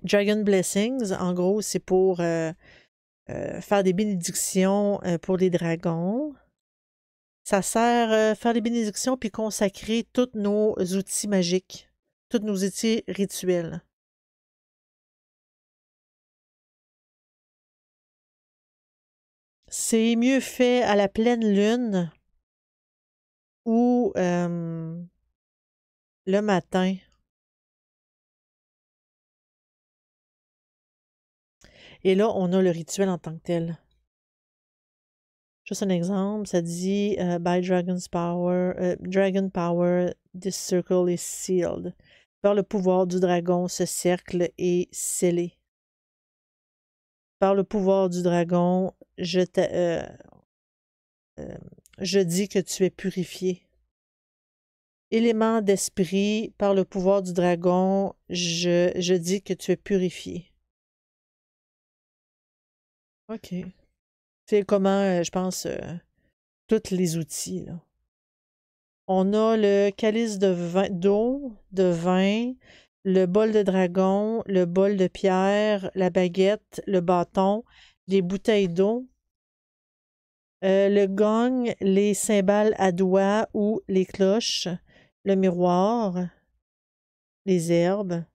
Dragon Blessings. En gros, c'est pour faire des bénédictions pour les dragons. Ça sert à faire des bénédictions puis consacrer tous nos outils magiques, tous nos outils rituels. C'est mieux fait à la pleine lune ou le matin. Et là, on a le rituel en tant que tel. Juste un exemple, ça dit By Dragon Power, this circle is sealed. Par le pouvoir du dragon, ce cercle est scellé. Par le pouvoir du dragon, je dis que tu es purifié. Élément d'esprit, par le pouvoir du dragon, je dis que tu es purifié. OK. C'est comment, je pense, tous les outils, là. On a le calice d'eau, de vin, le bol de dragon, le bol de pierre, la baguette, le bâton, les bouteilles d'eau, le gong, les cymbales à doigts ou les cloches, le miroir, les herbes.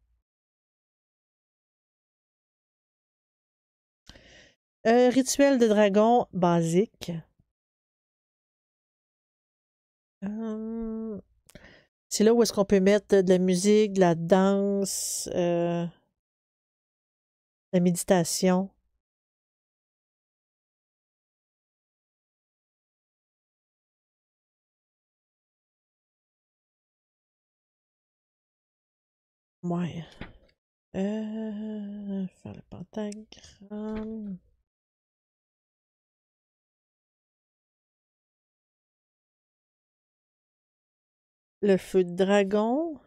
Rituel de dragon basique. C'est là où est-ce qu'on peut mettre de la musique, de la danse, la méditation. Ouais. Faire le pentagramme. Le feu de dragon.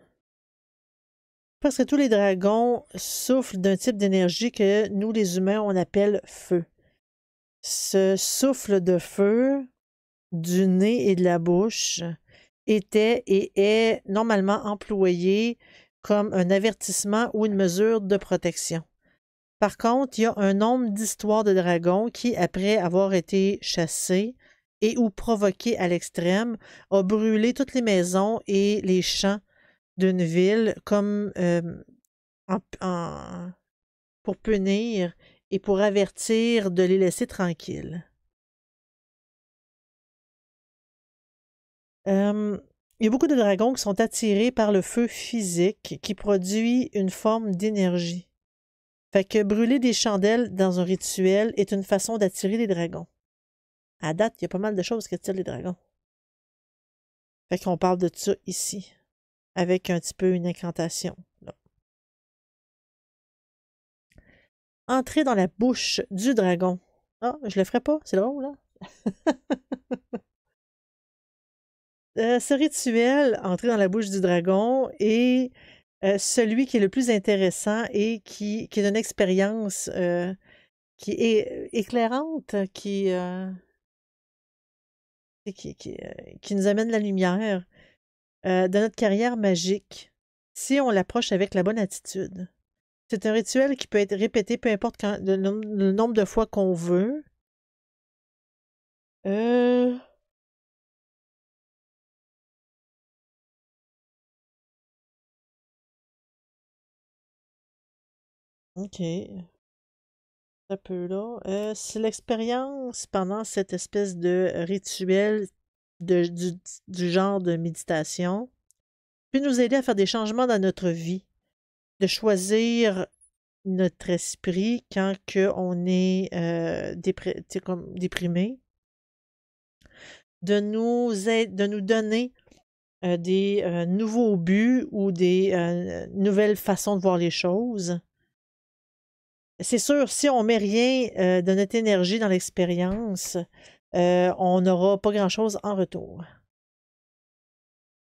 Parce que tous les dragons soufflent d'un type d'énergie que nous, les humains, on appelle feu. Ce souffle de feu du nez et de la bouche était et est normalement employé comme un avertissement ou une mesure de protection. Par contre, il y a un nombre d'histoires de dragons qui, après avoir été chassés et ou provoqués à l'extrême, a brûlé toutes les maisons et les champs d'une ville comme pour punir et pour avertir de les laisser tranquilles. Il y a beaucoup de dragons qui sont attirés par le feu physique qui produit une forme d'énergie. Fait que brûler des chandelles dans un rituel est une façon d'attirer les dragons. À date, il y a pas mal de choses qui attirent les dragons. Fait qu'on parle de ça ici, avec un petit peu une incantation. Là. Entrer dans la bouche du dragon. Ah, je le ferai pas, c'est drôle, là. Ce rituel, entrer dans la bouche du dragon, est celui qui est le plus intéressant et qui est une expérience qui est éclairante, qui nous amène la lumière de notre carrière magique, si on l'approche avec la bonne attitude. C'est un rituel qui peut être répété peu importe le nombre de fois qu'on veut. Euh, ok, ça peut là. C'est l'expérience pendant cette espèce de rituel du genre de méditation peut nous aider à faire des changements dans notre vie, de choisir notre esprit quand que on est comme déprimé, de nous donner des nouveaux buts ou des nouvelles façons de voir les choses. C'est sûr, si on met rien de notre énergie dans l'expérience, on n'aura pas grand-chose en retour.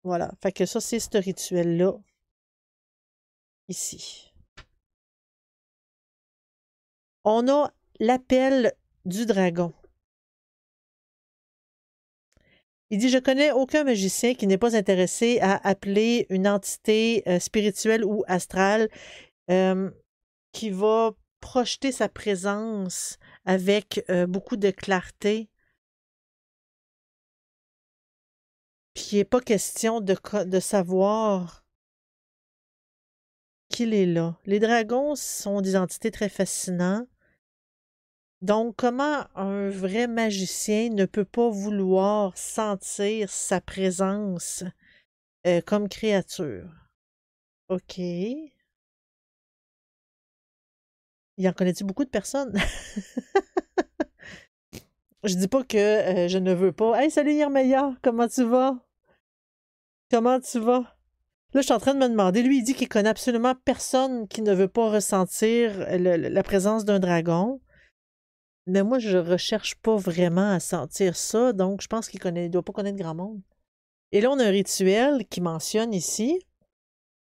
Voilà. Fait que ça, c'est ce rituel-là, ici. On a l'appel du dragon. Il dit, je connais aucun magicien qui n'est pas intéressé à appeler une entité spirituelle ou astrale euh, qui va projeter sa présence avec beaucoup de clarté. Puis il n'est pas question de savoir qu'il est là. Les dragons sont des entités très fascinantes. Donc, comment un vrai magicien ne peut pas vouloir sentir sa présence comme créature? OK. Il en connaît-tu beaucoup de personnes? Je dis pas que je ne veux pas. Hey, salut Yermeya, comment tu vas? Comment tu vas? Là, je suis en train de me demander. Lui, il dit qu'il connaît absolument personne qui ne veut pas ressentir la présence d'un dragon. Mais moi, je recherche pas vraiment à sentir ça, donc je pense il doit pas connaître grand monde. Et là, on a un rituel qui mentionne ici.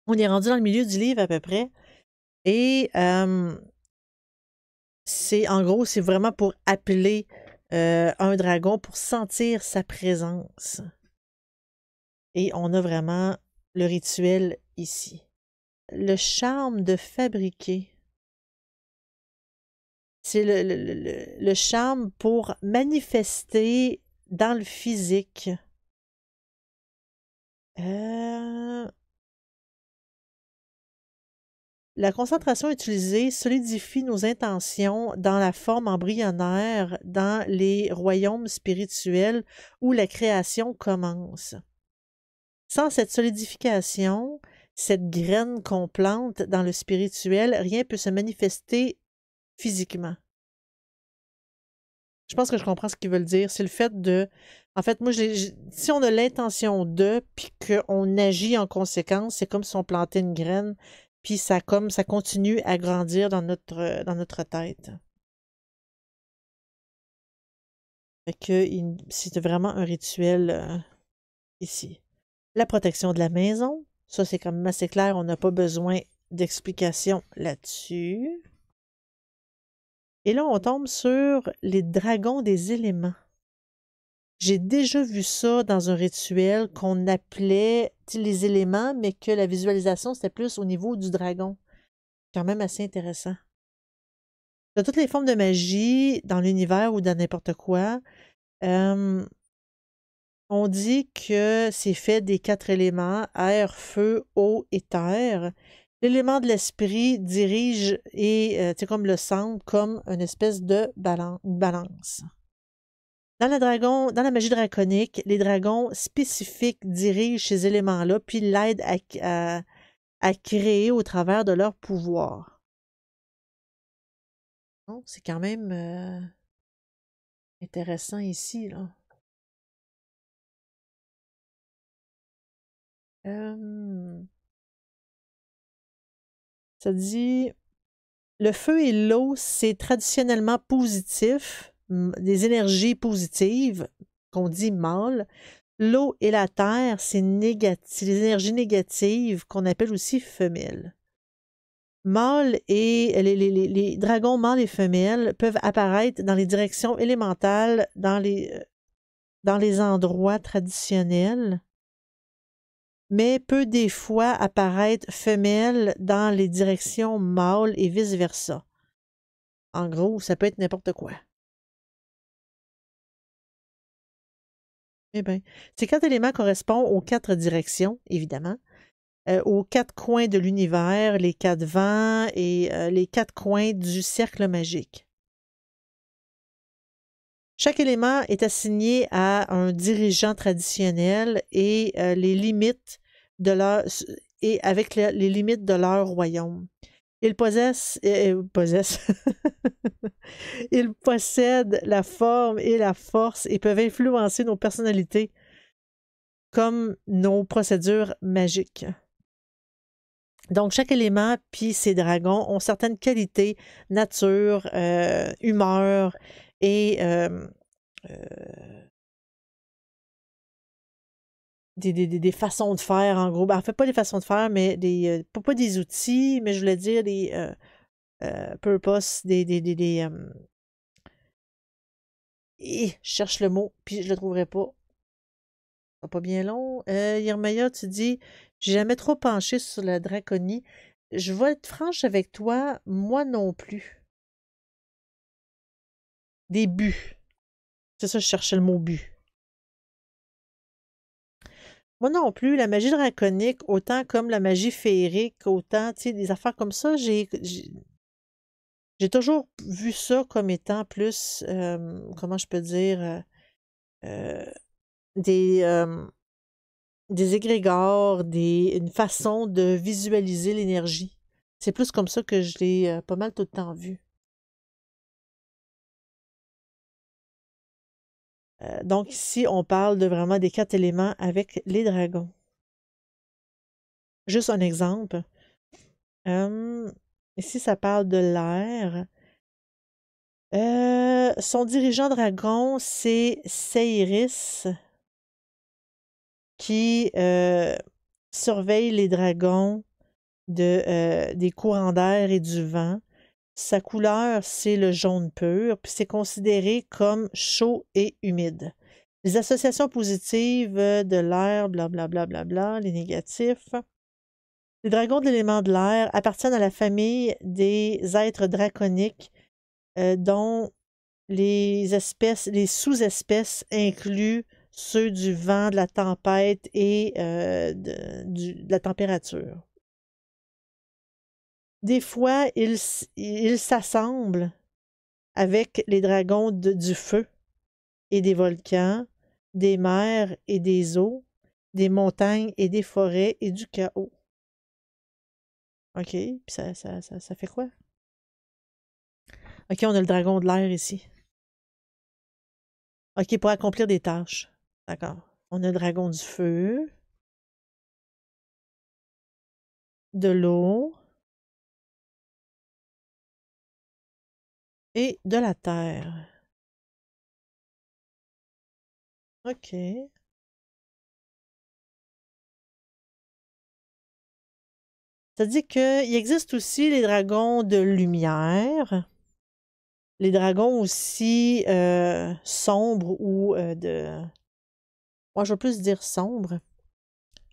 On est rendu dans le milieu du livre à peu près. Et en gros, c'est vraiment pour appeler un dragon, pour sentir sa présence. Et on a vraiment le rituel ici. Le charme de fabriquer. C'est le charme pour manifester dans le physique. La concentration utilisée solidifie nos intentions dans la forme embryonnaire dans les royaumes spirituels où la création commence. Sans cette solidification, cette graine qu'on plante dans le spirituel, rien ne peut se manifester physiquement. Je pense que je comprends ce qu'ils veulent dire. C'est le fait de... En fait, moi, si on a l'intention de, puis qu'on agit en conséquence, c'est comme si on plantait une graine, puis ça continue à grandir dans notre tête. Fait que c'est vraiment un rituel ici. La protection de la maison, ça c'est quand même assez clair, on n'a pas besoin d'explication là-dessus. Et là, on tombe sur les dragons des éléments. J'ai déjà vu ça dans un rituel qu'on appelait les éléments, mais que la visualisation, c'était plus au niveau du dragon. Quand même assez intéressant. De toutes les formes de magie dans l'univers ou dans n'importe quoi, on dit que c'est fait des 4 éléments, air, feu, eau et terre. L'élément de l'esprit dirige et, comme le centre, comme une espèce de balance. Dans la magie draconique, les dragons spécifiques dirigent ces éléments-là, puis l'aident à créer au travers de leur pouvoir. Donc, c'est quand même intéressant ici, là. Ça dit le feu et l'eau, c'est traditionnellement positif, des énergies positives, qu'on dit mâles. L'eau et la terre, c'est négatif, les énergies négatives qu'on appelle aussi femelles. Mâles et les dragons mâles et femelles peuvent apparaître dans les directions élémentales, dans les endroits traditionnels, mais peut des fois apparaître femelles dans les directions mâles et vice-versa. En gros, ça peut être n'importe quoi. Eh bien, ces 4 éléments correspondent aux 4 directions, évidemment, aux 4 coins de l'univers, les 4 vents et les 4 coins du cercle magique. Chaque élément est assigné à un dirigeant traditionnel et les limites de leur et avec les limites de leur royaume. Ils ils possèdent la forme et la force et peuvent influencer nos personnalités comme nos procédures magiques. Donc, chaque élément puis ses dragons ont certaines qualités, nature, humeur et des façons de faire, en gros. Ben, en fait, pas des façons de faire, mais pas des outils, mais je voulais dire des purpose, je cherche le mot, puis je le trouverai pas. Pas bien long. Yermaya, tu dis, j'ai jamais trop penché sur la draconie. Je vais être franche avec toi, moi non plus. Des buts. C'est ça, je cherchais le mot but. Moi non plus, la magie draconique, autant comme la magie féerique, autant, tu sais, des affaires comme ça, j'ai toujours vu ça comme étant plus, comment je peux dire, des, des égrégores, une façon de visualiser l'énergie. C'est plus comme ça que je l'ai pas mal tout le temps vu. Donc ici, on parle de vraiment des 4 éléments avec les dragons. Juste un exemple. Ici, ça parle de l'air. Son dirigeant dragon, c'est Seiris, qui surveille les dragons des courants d'air et du vent. Sa couleur, c'est le jaune pur, puis c'est considéré comme chaud et humide. Les associations positives de l'air, blablabla, bla, bla, bla, les négatifs. Les dragons de l'élément de l'air appartiennent à la famille des êtres draconiques dont les sous-espèces incluent ceux du vent, de la tempête et de la température. Des fois, ils s'assemblent avec les dragons du feu et des volcans, des mers et des eaux, des montagnes et des forêts et du chaos. OK, puis ça fait quoi? OK, on a le dragon de l'air ici. OK, pour accomplir des tâches. D'accord. On a le dragon du feu, de l'eau et de la terre. OK. Ça dit qu'il existe aussi les dragons de lumière, les dragons aussi sombres ou moi, je veux plus dire sombre.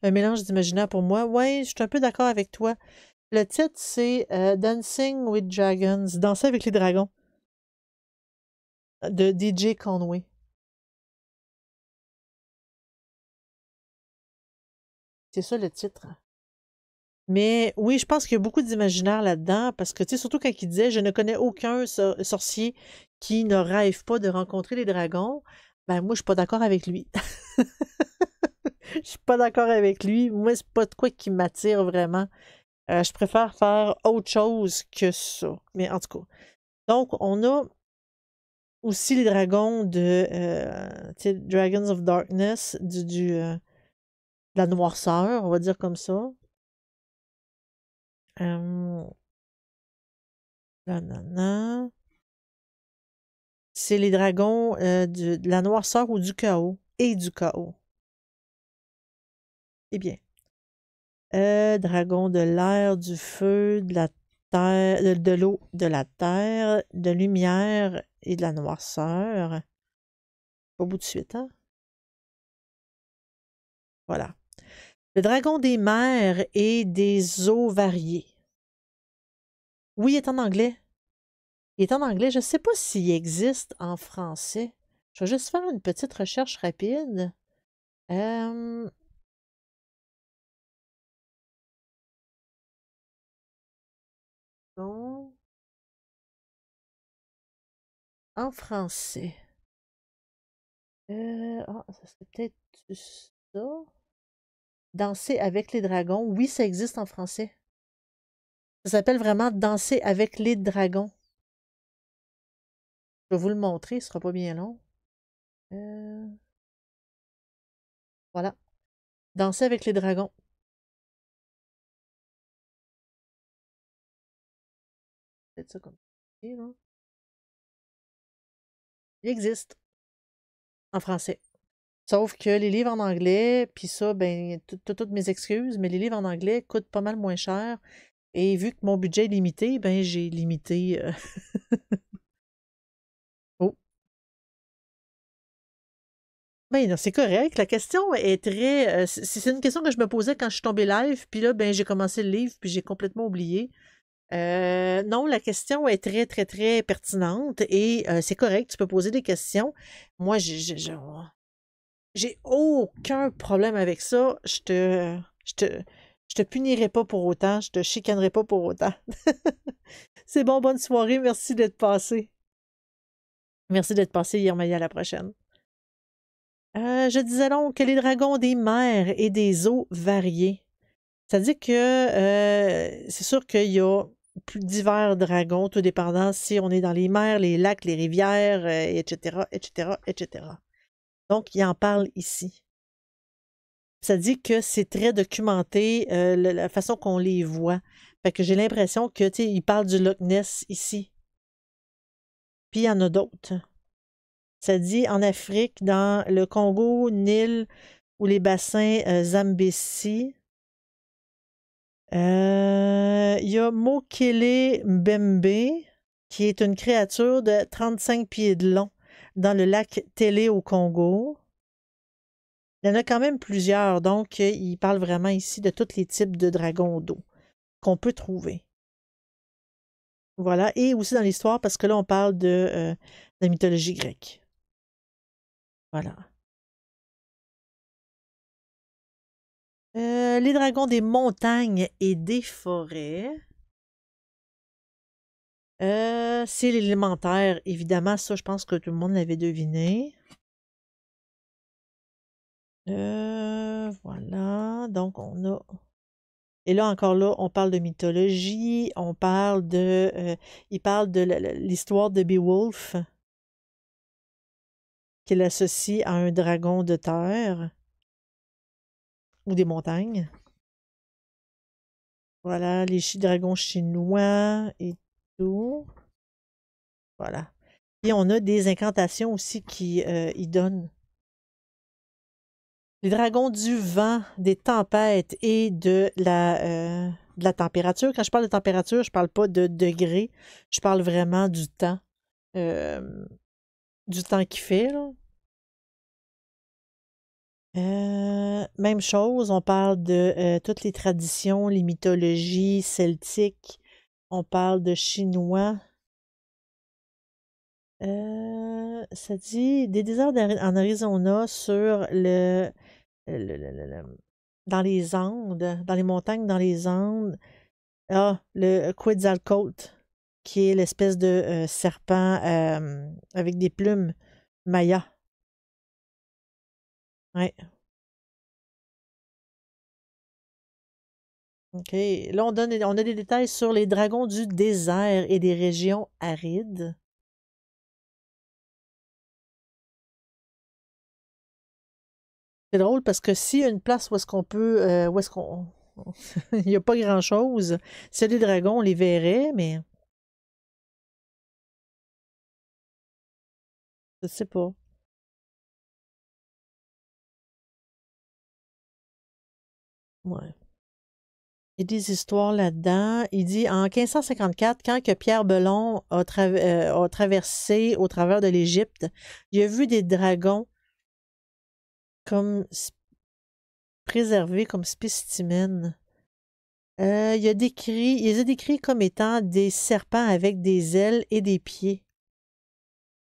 Un mélange d'imaginaire pour moi. Ouais, je suis un peu d'accord avec toi. Le titre, c'est Dancing with Dragons, Danser avec les dragons, de DJ Conway. C'est ça le titre. Mais oui, je pense qu'il y a beaucoup d'imaginaire là-dedans, parce que, tu sais, surtout quand il disait, je ne connais aucun sorcier qui ne rêve pas de rencontrer les dragons, ben moi, je suis pas d'accord avec lui. Je suis pas d'accord avec lui. Moi, c'est pas de quoi qui m'attire vraiment. Je préfère faire autre chose que ça. Mais en tout cas. Donc, on a aussi les dragons tu sais, Dragons of Darkness, de la noirceur, on va dire comme ça. Nanana. C'est les dragons de la noirceur ou du chaos. Et du chaos. Eh bien. Dragon de l'air, du feu, de la terre, de l'eau, de la terre, de lumière et de la noirceur. Au bout de suite, hein? Voilà. Le dragon des mers et des eaux variées. Oui, il est en anglais. Il est en anglais. Je ne sais pas s'il existe en français. Je vais juste faire une petite recherche rapide. Euh, bon, en français. Ça serait peut-être ça. Danser avec les dragons. Oui, ça existe en français. Ça s'appelle vraiment Danser avec les dragons. Je vais vous le montrer, ce sera pas bien long. Euh, voilà. Danser avec les dragons. C'est ça comme ça, là. Il existe en français. Sauf que les livres en anglais, puis ça, ben, toutes mes excuses, mais les livres en anglais coûtent pas mal moins cher. Et vu que mon budget est limité, ben, j'ai limité. Oh, ben, non, c'est correct. La question est très. C'est une question que je me posais quand je suis tombée live, puis là, ben, j'ai commencé le livre, puis j'ai complètement oublié. Non, la question est très, très, très pertinente et c'est correct, tu peux poser des questions. Moi, j'ai aucun problème avec ça. Je te punirai pas pour autant, je te chicanerai pas pour autant. C'est bon, bonne soirée, merci d'être passé. Merci d'être passé hier, Maya, à la prochaine. Je disais donc que les dragons des mers et des eaux variées. Ça dit que c'est sûr qu'il y a plus divers dragons, tout dépendant si on est dans les mers, les lacs, les rivières, etc., etc., etc. Donc, il en parle ici. Ça dit que c'est très documenté, la façon qu'on les voit. Fait que j'ai l'impression que, tu sais, il parle du Loch Ness ici. Puis il y en a d'autres. Ça dit en Afrique, dans le Congo, Nil ou les bassins Zambézi. Il y a Mokele Mbembe, qui est une créature de 35 pieds de long dans le lac Télé au Congo. Il y en a quand même plusieurs, donc il parle vraiment ici de tous les types de dragons d'eau qu'on peut trouver. Voilà, et aussi dans l'histoire, parce que là, on parle de la mythologie grecque. Voilà. Les dragons des montagnes et des forêts. C'est l'élémentaire, évidemment, ça, je pense que tout le monde l'avait deviné. Voilà, donc on a... Et là, encore là, on parle de mythologie, on parle de... il parle de l'histoire de Beowulf, qu'il associe à un dragon de terre ou des montagnes. Voilà, les dragons chinois et tout. Voilà. Et on a des incantations aussi qui y donnent. Les dragons du vent, des tempêtes et de la température. Quand je parle de température, je ne parle pas de degrés. Je parle vraiment euh, du temps qu'il fait, là. Même chose, on parle de toutes les traditions, les mythologies celtiques. On parle de chinois. Ça dit des déserts en Arizona sur dans les Andes, dans les montagnes dans les Andes. Ah, le Quetzalcoatl, qui est l'espèce de serpent avec des plumes maya. Ouais. OK. Là, on a des détails sur les dragons du désert et des régions arides. C'est drôle parce que s'il y a une place où est-ce qu'on peut, où est-ce qu'on, il n'y a pas grand-chose. S'il y a des dragons, on les verrait, mais Je sais pas. Ouais. Il y a des histoires là-dedans. Il dit en 1554, quand que Pierre Belon a traversé au travers de l'Égypte, il a vu des dragons comme préservés comme spécimens. Il les a décrits comme étant des serpents avec des ailes et des pieds.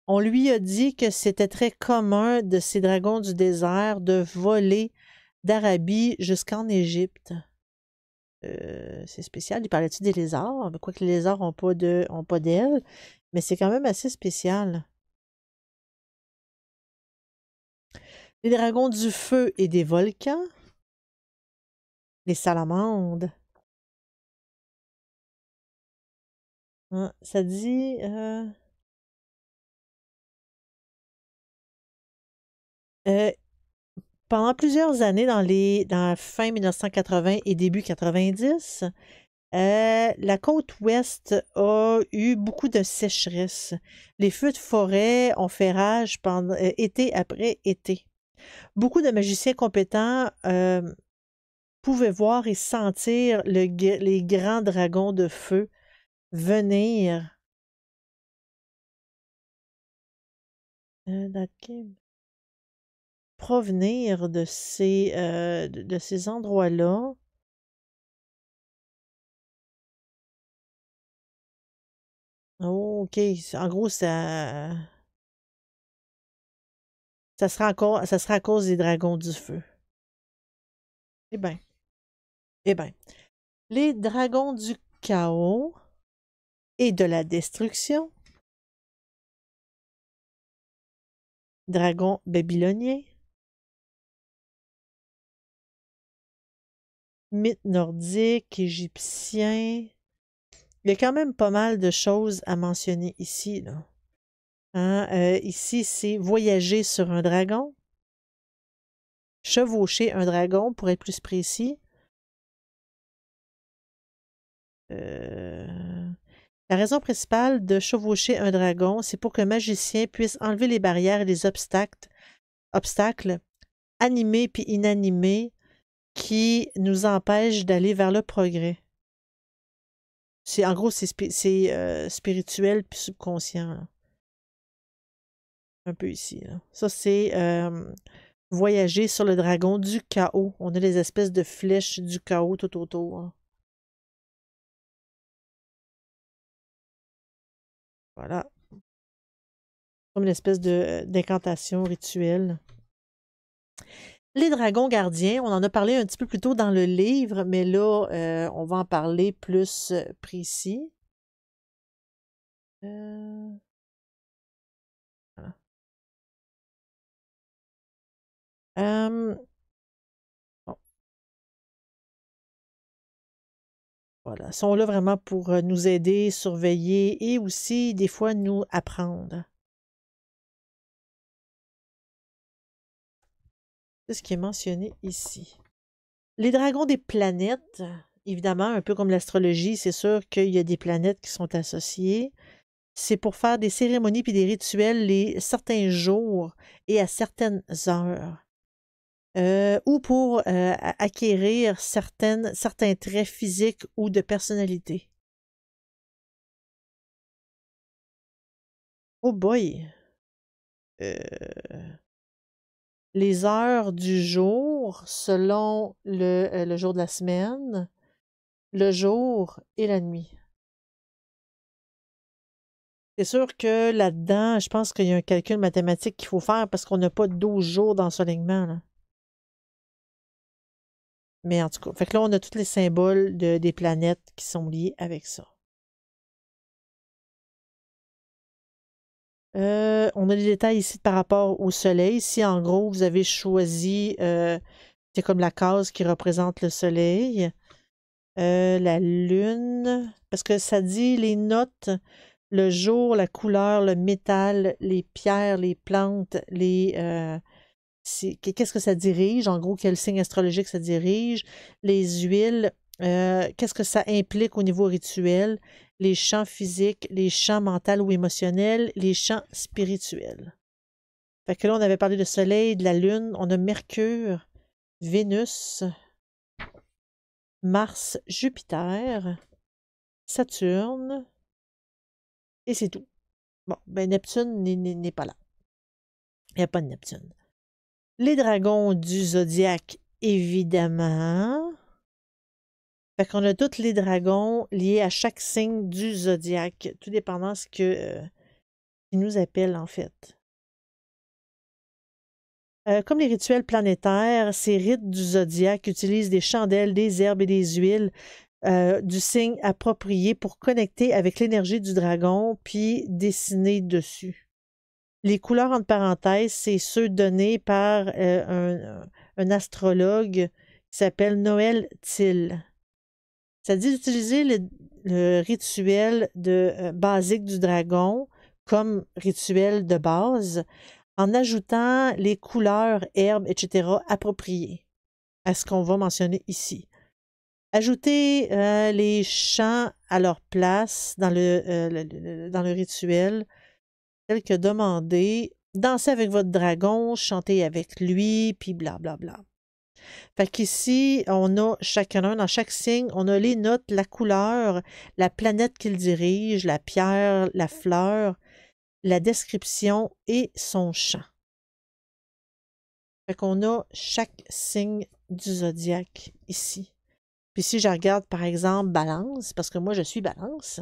On lui a dit que c'était très commun de ces dragons du désert de voler d'Arabie jusqu'en Égypte. C'est spécial. Il parlait-tu des lézards? Quoique les lézards ont pas d'ailes, mais c'est quand même assez spécial. Les dragons du feu et des volcans. Les salamandres. Hein, ça dit... euh, pendant plusieurs années, dans la fin 1980 et début 90, la côte ouest a eu beaucoup de sécheresse. Les feux de forêt ont fait rage pendant été après été. Beaucoup de magiciens compétents pouvaient voir et sentir les grands dragons de feu venir. Provenir de ces endroits-là. Oh, OK. En gros, ça sera à cause des dragons du feu. Eh bien. Eh bien. Les dragons du chaos et de la destruction. Dragons babyloniens. Mythes nordiques, égyptiens. Il y a quand même pas mal de choses à mentionner ici, là. Hein, ici, c'est voyager sur un dragon. Chevaucher un dragon, pour être plus précis. La raison principale de chevaucher un dragon, c'est pour qu'un magicien puisse enlever les barrières et les obstacles animés puis inanimés qui nous empêchent d'aller vers le progrès. En gros, c'est spirituel puis subconscient, là. Un peu ici, là. Ça, c'est voyager sur le dragon du chaos. On a les espèces de flèches du chaos tout autour, hein. Voilà. Comme une espèce d'incantation rituelle. Les dragons gardiens, on en a parlé un petit peu plus tôt dans le livre, mais là, on va en parler plus précis. Voilà. Bon. Voilà. Ils sont là vraiment pour nous aider, surveiller et aussi, des fois, nous apprendre. C'est ce qui est mentionné ici. Les dragons des planètes, évidemment, un peu comme l'astrologie, c'est sûr qu'il y a des planètes qui sont associées. C'est pour faire des cérémonies puis des rituels certains jours et à certaines heures. Ou pour acquérir certains traits physiques ou de personnalité. Oh boy! Les heures du jour selon le jour de la semaine, le jour et la nuit. C'est sûr que là-dedans, je pense qu'il y a un calcul mathématique qu'il faut faire parce qu'on n'a pas 12 jours d'ensoleillement, là. Mais en tout cas, fait que là, on a tous les symboles des planètes qui sont liés avec ça. On a les détails ici par rapport au soleil. Ici, en gros, vous avez choisi, c'est comme la case qui représente le soleil. La lune, parce que ça dit les notes, le jour, la couleur, le métal, les pierres, les plantes, qu'est-ce que ça dirige, en gros, quel signe astrologique ça dirige, les huiles, qu'est-ce que ça implique au niveau rituel, les champs physiques, les champs mentaux ou émotionnels, les champs spirituels. Fait que là, on avait parlé de Soleil, de la Lune, on a Mercure, Vénus, Mars, Jupiter, Saturne, et c'est tout. Bon, ben Neptune n'est pas là. Il n'y a pas de Neptune. Les dragons du zodiaque, évidemment. Fait qu'on a tous les dragons liés à chaque signe du zodiaque, tout dépendant de ce qui nous appelle, en fait. Comme les rituels planétaires, ces rites du zodiaque utilisent des chandelles, des herbes et des huiles du signe approprié pour connecter avec l'énergie du dragon, puis dessiner dessus. Les couleurs, entre parenthèses, c'est ceux donnés par un astrologue qui s'appelle Noël Thiel. Ça dit d'utiliser le rituel basique du dragon comme rituel de base en ajoutant les couleurs, herbes, etc. appropriées à ce qu'on va mentionner ici. Ajouter les chants à leur place dans le rituel, tel que demandé. Danser avec votre dragon, chanter avec lui, puis blablabla. Fait qu'ici, on a chacun, dans chaque signe, on a les notes, la couleur, la planète qu'il dirige, la pierre, la fleur, la description et son chant. Fait qu'on a chaque signe du zodiaque ici. Puis si je regarde, par exemple, Balance, parce que moi, je suis Balance,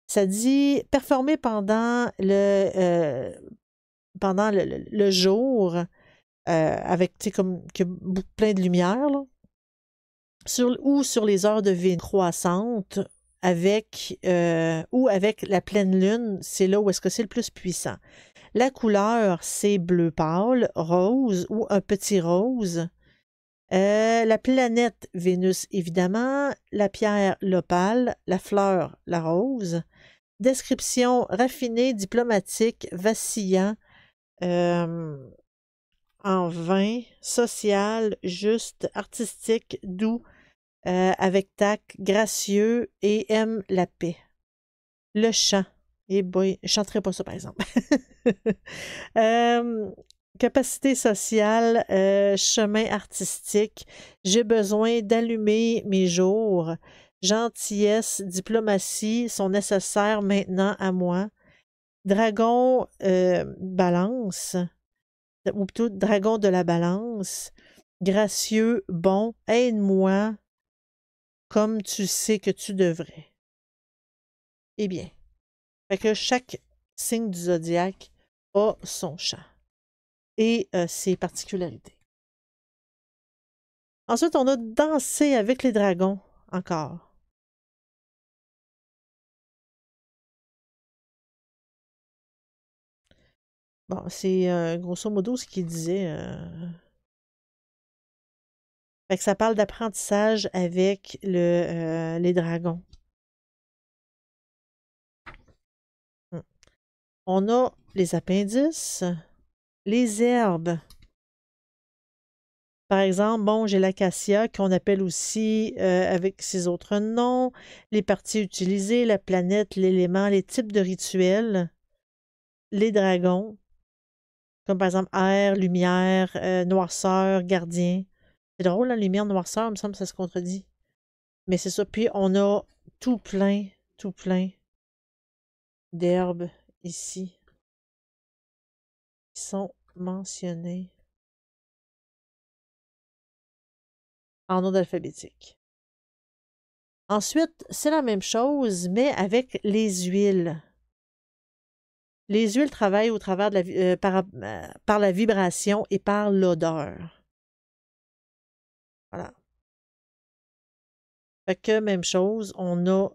ça dit performer pendant le jour, avec, tu sais, comme plein de lumière, là, ou sur les heures de vie croissantes, ou avec la pleine lune, c'est là où est-ce que c'est le plus puissant. La couleur, c'est bleu pâle, rose ou un petit rose. La planète Vénus, évidemment. La pierre, l'opale. La fleur, la rose. Description raffinée, diplomatique, vacillant, en vain, social, juste, artistique, doux, avec tact, gracieux et aime la paix. Le chant. Eh boy, je chanterai pas ça, par exemple. Capacité sociale, chemin artistique. J'ai besoin d'allumer mes jours. Gentillesse, diplomatie sont nécessaires maintenant à moi. Dragon, balance, ou plutôt dragon de la balance. Gracieux, bon, aide-moi comme tu sais que tu devrais. Eh bien, fait que chaque signe du zodiaque a son chant et ses particularités. Ensuite, on a dansé avec les dragons, encore. Bon, c'est grosso modo ce qu'il disait. Fait que ça parle d'apprentissage avec les dragons. On a les appendices, les herbes. Par exemple, bon, j'ai l'acacia qu'on appelle aussi avec ses autres noms, les parties utilisées, la planète, l'élément, les types de rituels, les dragons, comme par exemple air, lumière, noirceur, gardien. C'est drôle, la lumière, noirceur, il me semble que ça se contredit. Mais c'est ça. Puis on a tout plein d'herbes ici qui sont mentionnées en ordre alphabétique. Ensuite, c'est la même chose, mais avec les huiles. Les huiles travaillent au travers de par la vibration et par l'odeur. Voilà. Fait que même chose, on a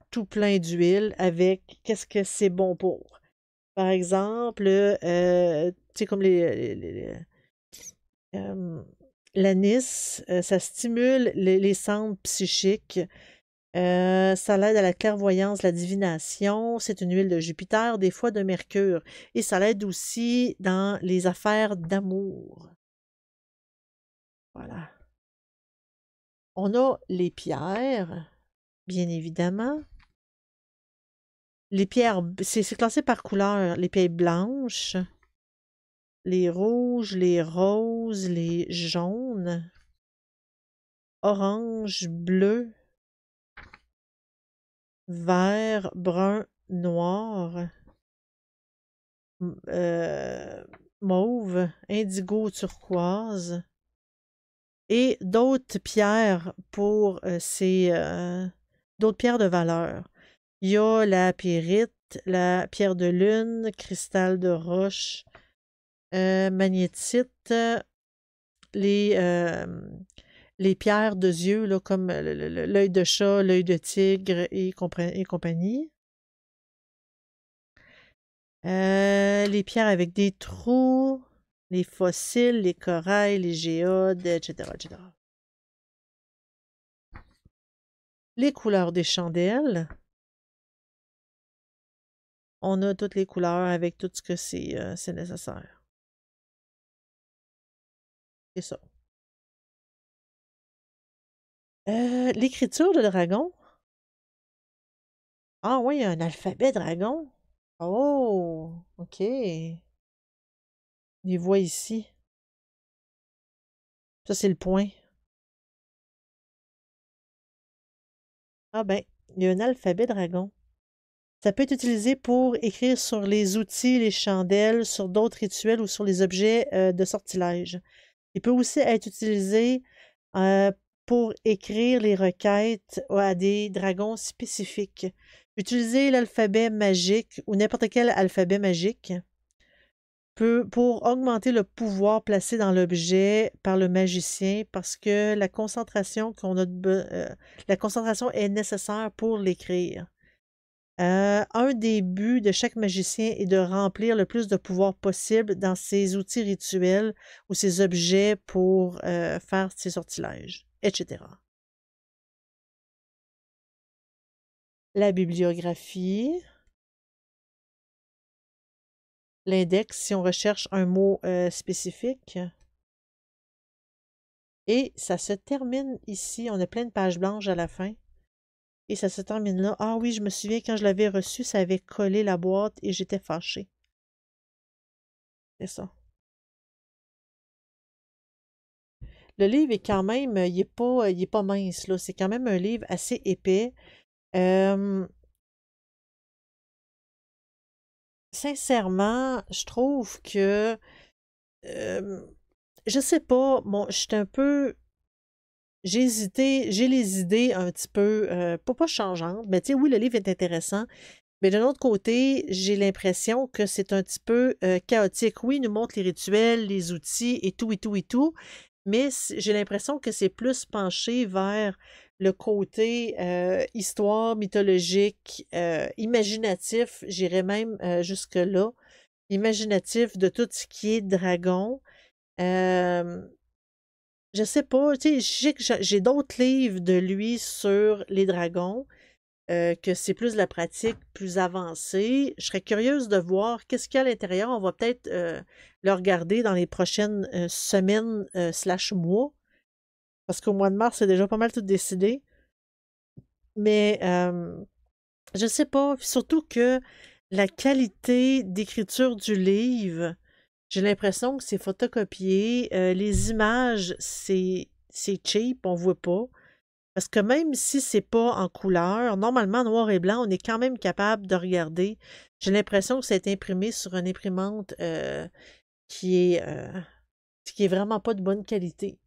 tout plein d'huiles avec qu'est-ce que c'est bon pour. Par exemple, tu sais, comme l'anis, ça stimule les centres psychiques. Ça l'aide à la clairvoyance, la divination. C'est une huile de Jupiter, des fois de Mercure. Et ça l'aide aussi dans les affaires d'amour. Voilà. On a les pierres, bien évidemment. Les pierres, c'est classé par couleur. Les pierres blanches, les rouges, les roses, les jaunes, orange, bleu, vert, brun, noir, mauve, indigo, turquoise et d'autres pierres pour d'autres pierres de valeur. Il y a la pyrite, la pierre de lune, cristal de roche, magnétite, les, euh, les pierres de yeux, là, comme l'œil de chat, l'œil de tigre et compagnie. Les pierres avec des trous, les fossiles, les corails, les géodes, etc., etc. Les couleurs des chandelles. On a toutes les couleurs avec tout ce que c'est nécessaire. C'est ça. L'écriture de dragon. Ah oui, il y a un alphabet dragon. Oh, OK. Les voit ici. Ça, c'est le point. Ah ben, il y a un alphabet dragon. Ça peut être utilisé pour écrire sur les outils, les chandelles, sur d'autres rituels ou sur les objets de sortilège. Il peut aussi être utilisé euh, pour écrire les requêtes à des dragons spécifiques. Utiliser l'alphabet magique ou n'importe quel alphabet magique pour augmenter le pouvoir placé dans l'objet par le magicien parce que la concentration la concentration est nécessaire pour l'écrire. Un des buts de chaque magicien est de remplir le plus de pouvoir possible dans ses outils rituels ou ses objets pour faire ses sortilèges, etc. La bibliographie, l'index si on recherche un mot spécifique. Et ça se termine ici. On a plein de pages blanches à la fin. Et ça se termine là. Ah oui, je me souviens quand je l'avais reçu, ça avait collé la boîte et j'étais fâchée. C'est ça. Le livre est quand même, il est pas mince, là. C'est quand même un livre assez épais. Sincèrement, je trouve que, je sais pas, bon, je suis un peu, j'ai hésité, j'ai les idées un petit peu, pas changeantes, mais tu sais, oui, le livre est intéressant, mais d'un autre côté, j'ai l'impression que c'est un petit peu chaotique. Oui, il nous montre les rituels, les outils et tout, et tout, et tout, mais j'ai l'impression que c'est plus penché vers le côté histoire mythologique, imaginatif, j'irais même jusque-là, imaginatif de tout ce qui est dragon. Euh, je sais pas, tu sais, je sais que j'ai d'autres livres de lui sur les dragons, que c'est plus de la pratique plus avancée. Je serais curieuse de voir qu'est-ce qu'il y a à l'intérieur. On va peut-être le regarder dans les prochaines semaines slash mois, parce qu'au mois de mars, c'est déjà pas mal tout décidé. Mais je sais pas, surtout que la qualité d'écriture du livre, j'ai l'impression que c'est photocopié. Les images, c'est cheap, on voit pas. Parce que même si c'est pas en couleur, normalement noir et blanc, on est quand même capable de regarder. J'ai l'impression que c'est imprimé sur une imprimante qui est qui est vraiment pas de bonne qualité.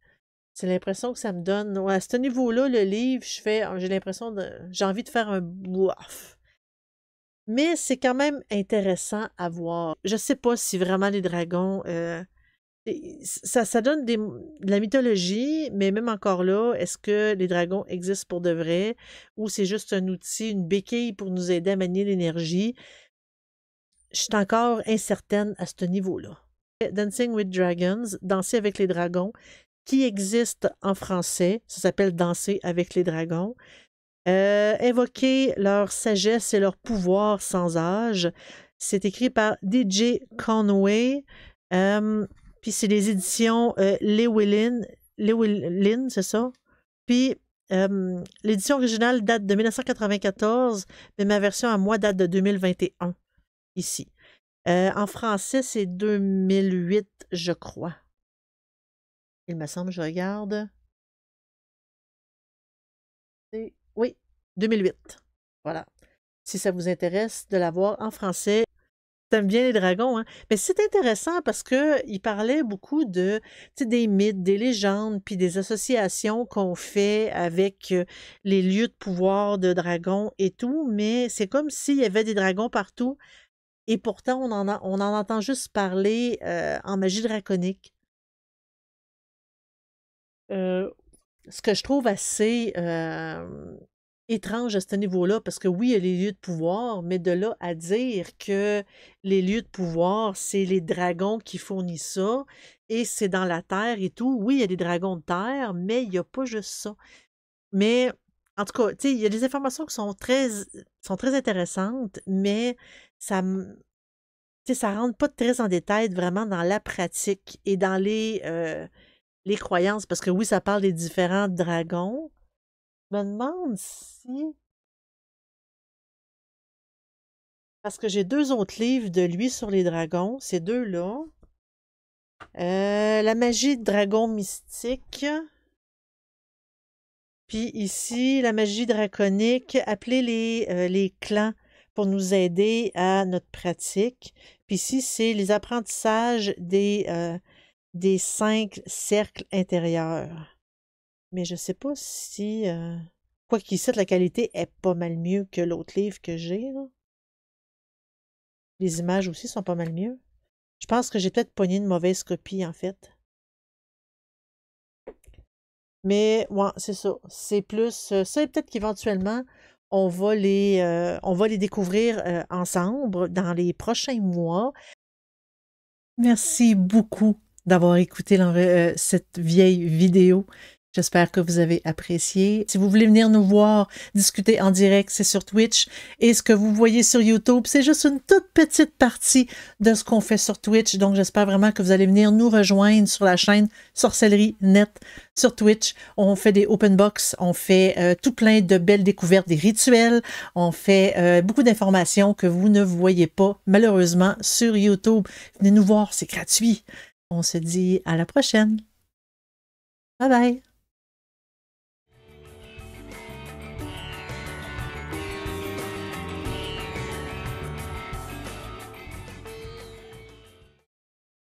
C'est l'impression que ça me donne. Ouais, à ce niveau-là, le livre, j'ai l'impression j'ai envie de faire un bof. Mais c'est quand même intéressant à voir. Je sais pas si vraiment les dragons ça donne de la mythologie, mais même encore là, est-ce que les dragons existent pour de vrai ou c'est juste un outil, une béquille pour nous aider à manier l'énergie? Je suis encore incertaine à ce niveau-là. Dancing with Dragons, Danser avec les dragons, qui existe en français, ça s'appelle Danser avec les dragons. Invoquer leur sagesse et leur pouvoir sans âge. C'est écrit par DJ Conway. Puis c'est les éditions Llewellyn, c'est ça? Puis l'édition originale date de 1994, mais ma version à moi date de 2021, ici. En français, c'est 2008, je crois. Il me semble, je regarde. Oui, 2008. Voilà. Si ça vous intéresse de la voir en français. T'aimes bien les dragons, hein? Mais c'est intéressant parce qu'il parlait beaucoup de, tu sais, des mythes, des légendes, puis des associations qu'on fait avec les lieux de pouvoir de dragons et tout, mais c'est comme s'il y avait des dragons partout et pourtant on en entend juste parler en magie draconique. Euh, Ce que je trouve assez étrange à ce niveau-là, parce que oui, il y a les lieux de pouvoir, mais de là à dire que les lieux de pouvoir, c'est les dragons qui fournissent ça, et c'est dans la terre et tout. Oui, il y a des dragons de terre, mais il n'y a pas juste ça. Mais en tout cas, tu sais, il y a des informations qui sont très intéressantes, mais ça, tu sais, ça rentre pas très en détail vraiment dans la pratique et dans les croyances, parce que oui, ça parle des différents dragons. Je me demande si... Parce que j'ai deux autres livres de lui sur les dragons, ces deux-là. La magie de dragon mystique. Puis ici, la magie draconique. Appelez les clans pour nous aider à notre pratique. Puis ici, c'est les apprentissages des 5 cercles intérieurs. Mais je ne sais pas si... Quoi qu'ici, la qualité est pas mal mieux que l'autre livre que j'ai, là. Les images aussi sont pas mal mieux. Je pense que j'ai peut-être pogné une mauvaise copie, en fait. Mais, ouais, c'est ça. C'est plus ça et peut-être qu'éventuellement, on va les découvrir ensemble dans les prochains mois. Merci beaucoup d'avoir écouté cette vieille vidéo. J'espère que vous avez apprécié. Si vous voulez venir nous voir discuter en direct, c'est sur Twitch. Et ce que vous voyez sur YouTube, c'est juste une toute petite partie de ce qu'on fait sur Twitch. Donc, j'espère vraiment que vous allez venir nous rejoindre sur la chaîne Sorcellerie Net sur Twitch. On fait des open box, on fait tout plein de belles découvertes, des rituels. On fait beaucoup d'informations que vous ne voyez pas, malheureusement, sur YouTube. Venez nous voir, c'est gratuit. On se dit à la prochaine. Bye bye!